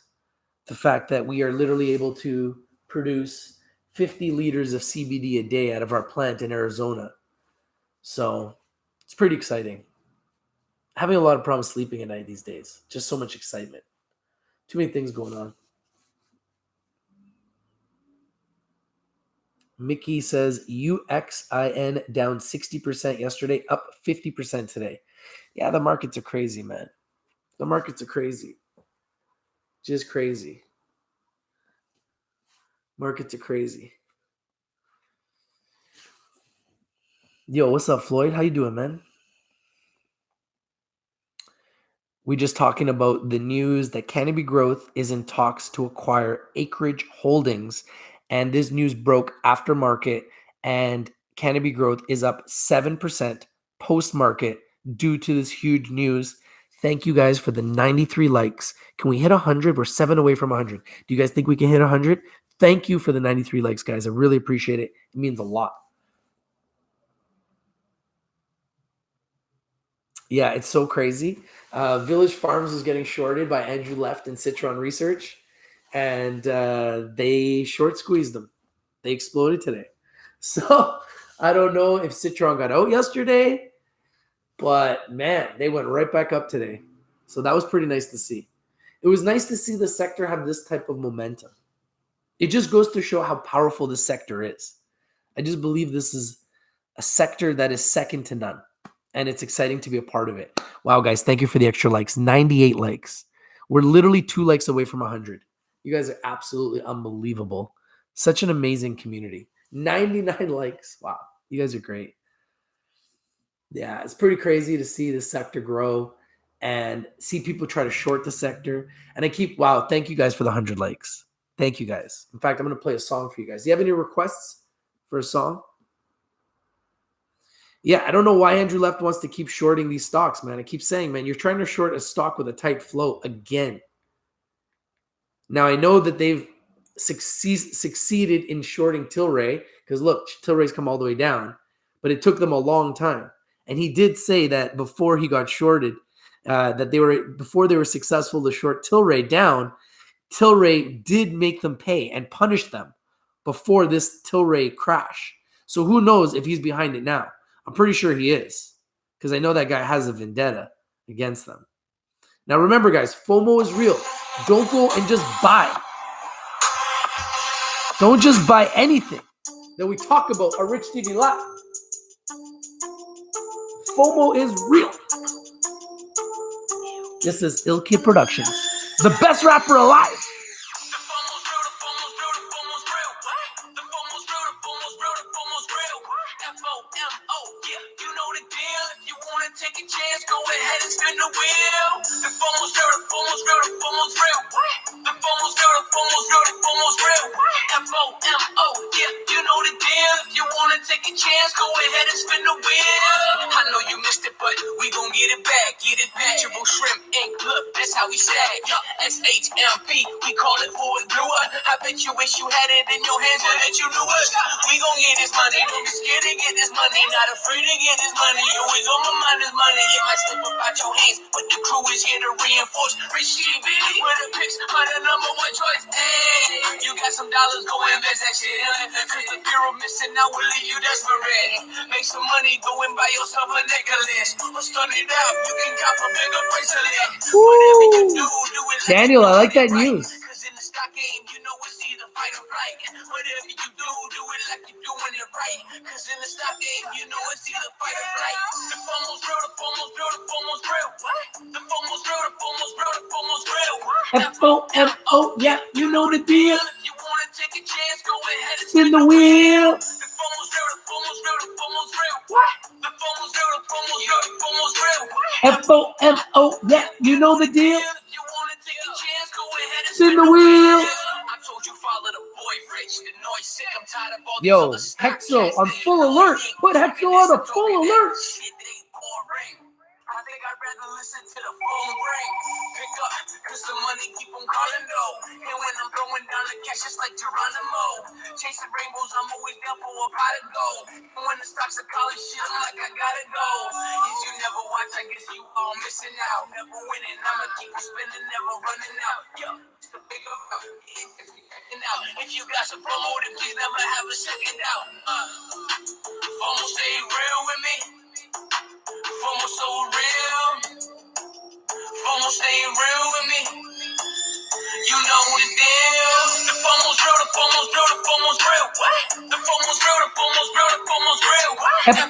Speaker 1: the fact that we are literally able to produce 50 liters of CBD a day out of our plant in Arizona. So it's pretty exciting. Having a lot of problems sleeping at night these days. Just so much excitement. Too many things going on. Mickey says UXIN down 60% yesterday, up 50% today. Yeah, the markets are crazy, man. The markets are crazy. Just crazy. Markets are crazy. Yo, what's up, Floyd? How you doing, man? We just talking about the news that Canopy Growth is in talks to acquire Acreage Holdings, and this news broke after market, and Canopy Growth is up 7% post market due to this huge news. Thank you guys for the 93 likes. Can we hit 100? We're 7 away from 100. Do you guys think we can hit 100? Thank you for the 93 likes, guys. I really appreciate it. It means a lot. Yeah, it's so crazy. Village Farms was getting shorted by Andrew Left and Citron Research, and they short squeezed them. They exploded today. So I don't know if Citron got out yesterday, but man, they went right back up today. So that was pretty nice to see. It was nice to see the sector have this type of momentum. It just goes to show how powerful this sector is. I just believe this is a sector that is second to none, and it's exciting to be a part of it. Wow, guys, thank you for the extra likes. 98 likes. We're literally 2 likes away from 100. You guys are absolutely unbelievable. Such an amazing community. 99 likes. Wow, you guys are great. Yeah, it's pretty crazy to see this sector grow and see people try to short the sector. And wow, thank you guys for the 100 likes. Thank you guys. In fact, I'm going to play a song for you guys. Do you have any requests for a song? Yeah, I don't know why Andrew Left wants to keep shorting these stocks, man. I keep saying, man, you're trying to short a stock with a tight flow again. Now, I know that they've succeeded in shorting Tilray because, look, Tilray's come all the way down, but it took them a long time. And he did say that before he got shorted, before they were successful to short Tilray down, Tilray did make them pay and punish them before this Tilray crash. So who knows if he's behind it now? I'm pretty sure he is because I know that guy has a vendetta against them. Now, remember, guys, FOMO is real. Don't go and just buy. Don't just buy anything that we talk about on Rich TV Live. FOMO is real. This is Ill Kid Productions, the best rapper alive.
Speaker 2: SMP, we call it forward bluer. I bet you wish you had it in your hands and that you knew us. We gon' get this money, don't be scared to get this money. Not afraid to get this money, always on my mind is money. It might slip up out your hands, but the crew is here to reinforce. Rich TV, with the picks, are the number one choice. Hey, you got some dollars, go invest that shit. Cause the fear of missing out will leave you desperate. Make some money, go and buy yourself a necklace. Or start it out, you can cop a bigger bracelet. Whatever you do it.
Speaker 1: Daniel, I like that news.
Speaker 2: Cause in the stock game, you know it's either fight or flight. Whatever you do it like you're doing it right. Cause in the stock game, you know it's either fight or flight. The FOMO's real, the FOMO's real, the FOMO's real. The FOMO's real, the FOMO's real, the FOMO's real.
Speaker 1: FOMO, yeah, you know the deal.
Speaker 2: If you wanna take a chance, go ahead and
Speaker 1: Spin the wheel.
Speaker 2: The FOMO's real, the FOMO's real, the FOMO's real. The FOMO's real, the FOMO's real, the FOMO's real.
Speaker 1: FOMO, yeah, you know the deal.
Speaker 2: If you wanna take a chance, go ahead and
Speaker 1: Spin the wheel.
Speaker 2: I told you follow the boy Rich, the noise sick. I'm tired of all these
Speaker 1: Yo,
Speaker 2: other stock
Speaker 1: Hexo
Speaker 2: cats.
Speaker 1: on full alert. Put Hexo on a full alert.
Speaker 2: Shit, they ain't boring. I think I'd rather listen to the phone ring. Pick up, cause the money keep on calling though. And when I'm throwing down the cash, it's like Geronimo. Chasing rainbows, I'm always down for a pot of gold. And when the stocks are calling shit, I'm like, I gotta go. If you never watch, I guess you all missing out. Never winning, I'ma keep on spinning, never running out. Yo, it's the big of if you got some promo, then please never have a second doubt. FOMO stay real with me. FOMO so real. FOMO stay real with me. You know the deal. The FOMO's real, the FOMO's real, the FOMO's real. What? The FOMO's real, the FOMO's real, the FOMO's real.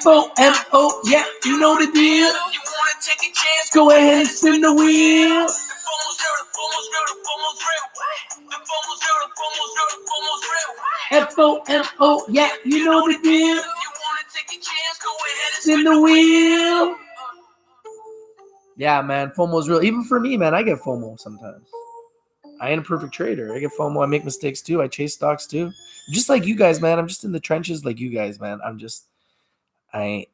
Speaker 1: FOMO, yeah, you know the deal.
Speaker 2: You wanna take a chance?
Speaker 1: Go ahead and spin the wheel.
Speaker 2: The FOMO's real, the FOMO's real, the FOMO's real. The FOMO's real, the FOMO's real, the FOMO's real.
Speaker 1: FOMO, yeah, you know the deal.
Speaker 2: You wanna take a chance? Go ahead and
Speaker 1: Spin the wheel. Yeah, man, FOMO's real. Even for me, man, I get FOMO sometimes. I ain't a perfect trader. I get FOMO. I make mistakes too. I chase stocks too. Just like you guys, man. I'm just in the trenches like you guys, man. I'm just in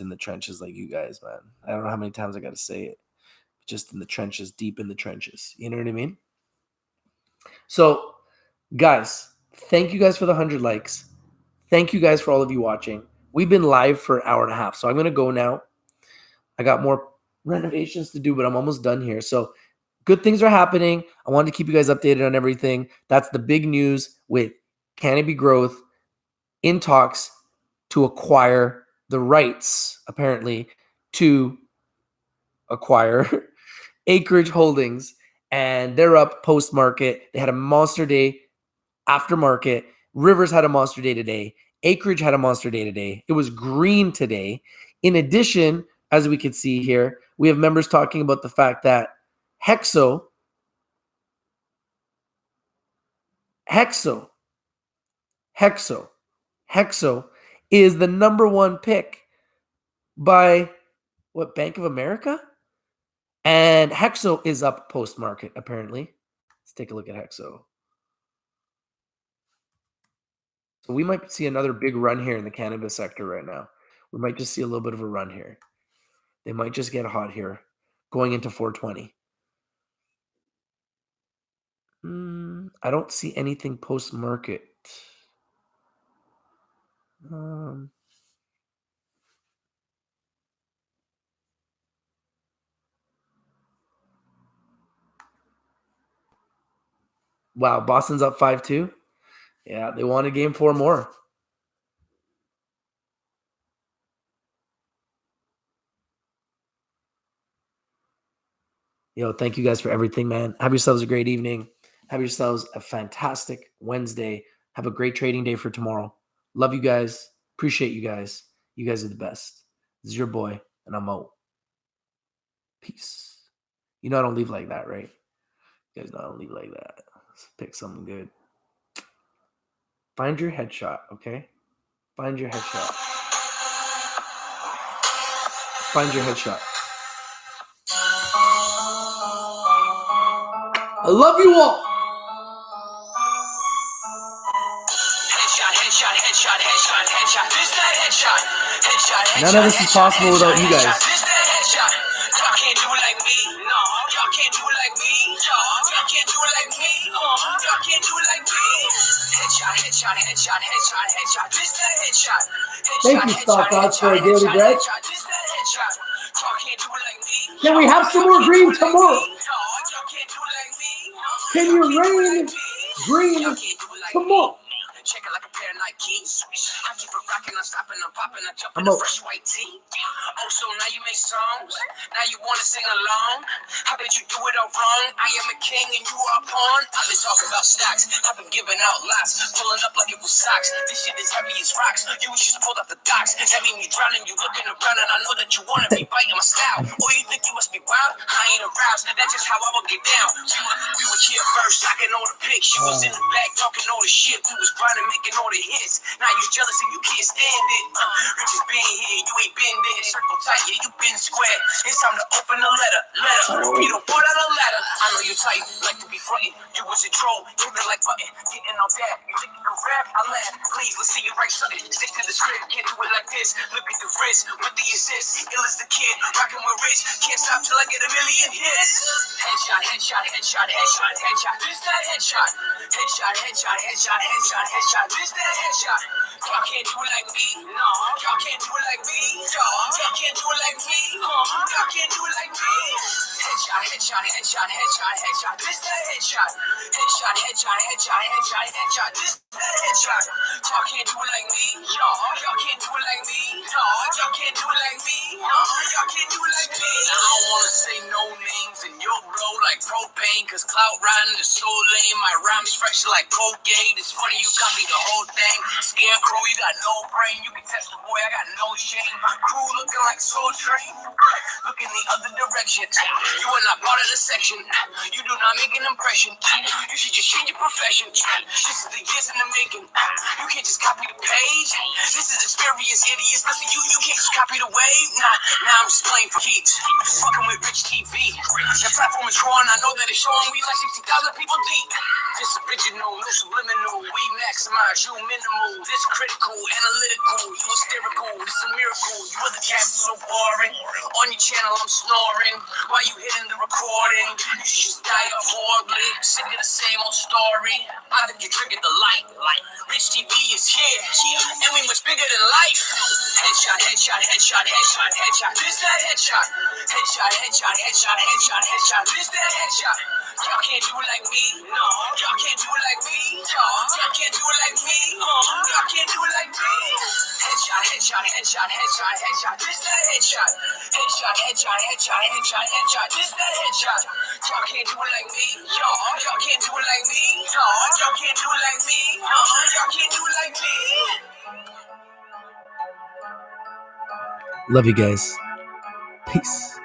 Speaker 1: the trenches like you guys, man. I don't know how many times I got to say it. Just in the trenches, deep in the trenches. You know what I mean? So, guys, thank you guys for the 100 likes. Thank you guys for all of you watching. We've been live for an hour and a half, so I'm going to go now. I got more renovations to do, but I'm almost done here. So good things are happening. I wanted to keep you guys updated on everything. That's the big news with Canopy Growth in talks to acquire the rights, apparently, to acquire Acreage Holdings. And they're up post-market. They had a monster day after market. Rivers had a monster day today. Acreage had a monster day today. It was green today. In addition, as we can see here, we have members talking about the fact that Hexo is the number one pick by what, Bank of America? And Hexo is up post-market, apparently. Let's take a look at Hexo. So we might see another big run here in the cannabis sector right now. We might just see a little bit of a run here. They might just get hot here going into 420. I don't see anything post-market. Wow, Boston's up 5-2. Yeah, they wanted game 4 more. Yo, thank you guys for everything, man. Have yourselves a great evening. Have yourselves a fantastic Wednesday. Have a great trading day for tomorrow. Love you guys. Appreciate you guys. You guys are the best. This is your boy, and I'm out. Peace. You know I don't leave like that, right? You guys know I don't leave like that. Let's pick something good. Find your headshot, okay? Find your headshot. Find your headshot. I love you all.
Speaker 2: Headshot. This that headshot.
Speaker 1: None of this is possible without you guys.
Speaker 2: This that headshot. Y'all can't do it like me. No, y'all can't do it like me. Y'all can't do it like me. Y'all can't do it like me. Headshot. This that headshot.
Speaker 1: Thank you, Stock Odds, for a daily bread.
Speaker 2: This that headshot. Y'all can't do it like me.
Speaker 1: Can we have some more green tomorrow?
Speaker 2: Y'all can't do it like me.
Speaker 1: Can you rain green tomorrow?
Speaker 2: Check it like a pair of Nikes. I keep it rocking, I'm stopping, I'm popping, I'm jumping a fresh white tee. Oh, so now you make songs? Now you wanna sing along? How bet you do it all wrong? I am a king and you are a pawn. I've been talking about stocks, I've been giving out lots, pulling up like it was socks. This shit is heavy as rocks. You just pulled up the docks. That mean me drowning, you looking around and I know that you wanna be biting my style. Or you think you must be wild? I ain't aroused. That's just how I will get down. We were here first, talking all the pics. She was in the back talking all the shit. We was grinding, making all the hits. Now you jealous and you can't stand it. Rich has been here, you ain't been there. Circle tight, yeah, you been square. It's time to open the letter. You don't put out a ladder. I know you tight, like to be frontin'. You was a troll, hit the like button. Getting on that, you think you can rap? I laugh. Please, let's see you write something. Stick to the script, can't do it like this. Look at the wrist, with the assist. Ill as the kid, rockin' with Rich. Can't stop till I get a million hits. Headshot. This that headshot. Headshot. This that headshot. Y'all can't do it like me. No, y'all can't do it like me. Y'all can't do it like me. Y'all can't do it like me. Headshot. This that headshot. Headshot. This that headshot. Y'all can't do it like me. Y'all can't do it like me. Y'all can't do it like me. Y'all can't do it like me. I don't wanna say no names and you'll blow like propane, cause clout riding is so lame. My rhymes fresh like Colgate. It's funny you copy the whole thing. Scarecrow, you got no brain. You can test the boy, I got no shame. My crew looking like Soul Train. Look in the other direction. You are not part of the section. You do not make an impression. You should just change your profession. This is the years in the making. You can't just copy the page. This is experience, idiots. Listen, you can't just copy the wave. Nah, I'm just playing for keeps. Fucking with Rich TV. The platform is growing. I know that it's showing. We like 60,000 people deep. This original, no subliminal. We maximize, you minimal. This critical, analytical. You hysterical. This a miracle. You other cats so boring. On your channel, I'm snoring. While you hitting the recording, you should just die off horribly. Sick of the same old story. I think you triggered the light. Rich TV is
Speaker 1: Yeah, and we much bigger than life. Headshot, headshot, headshot, headshot, headshot. This that headshot. Headshot, headshot, headshot, headshot, headshot. This that headshot. Y'all can't do it like me. No, y'all can't do it like me. Y'all can't do it like me. Y'all can't do it like me. Headshot, headshot, headshot, headshot, headshot. This that headshot. Headshot, headshot, headshot, headshot, headshot. This that headshot. Y'all can't do it like me. Y'all can't do it like me. Y'all can't do it like me. Y'all can't do it like me. Love you guys. Peace.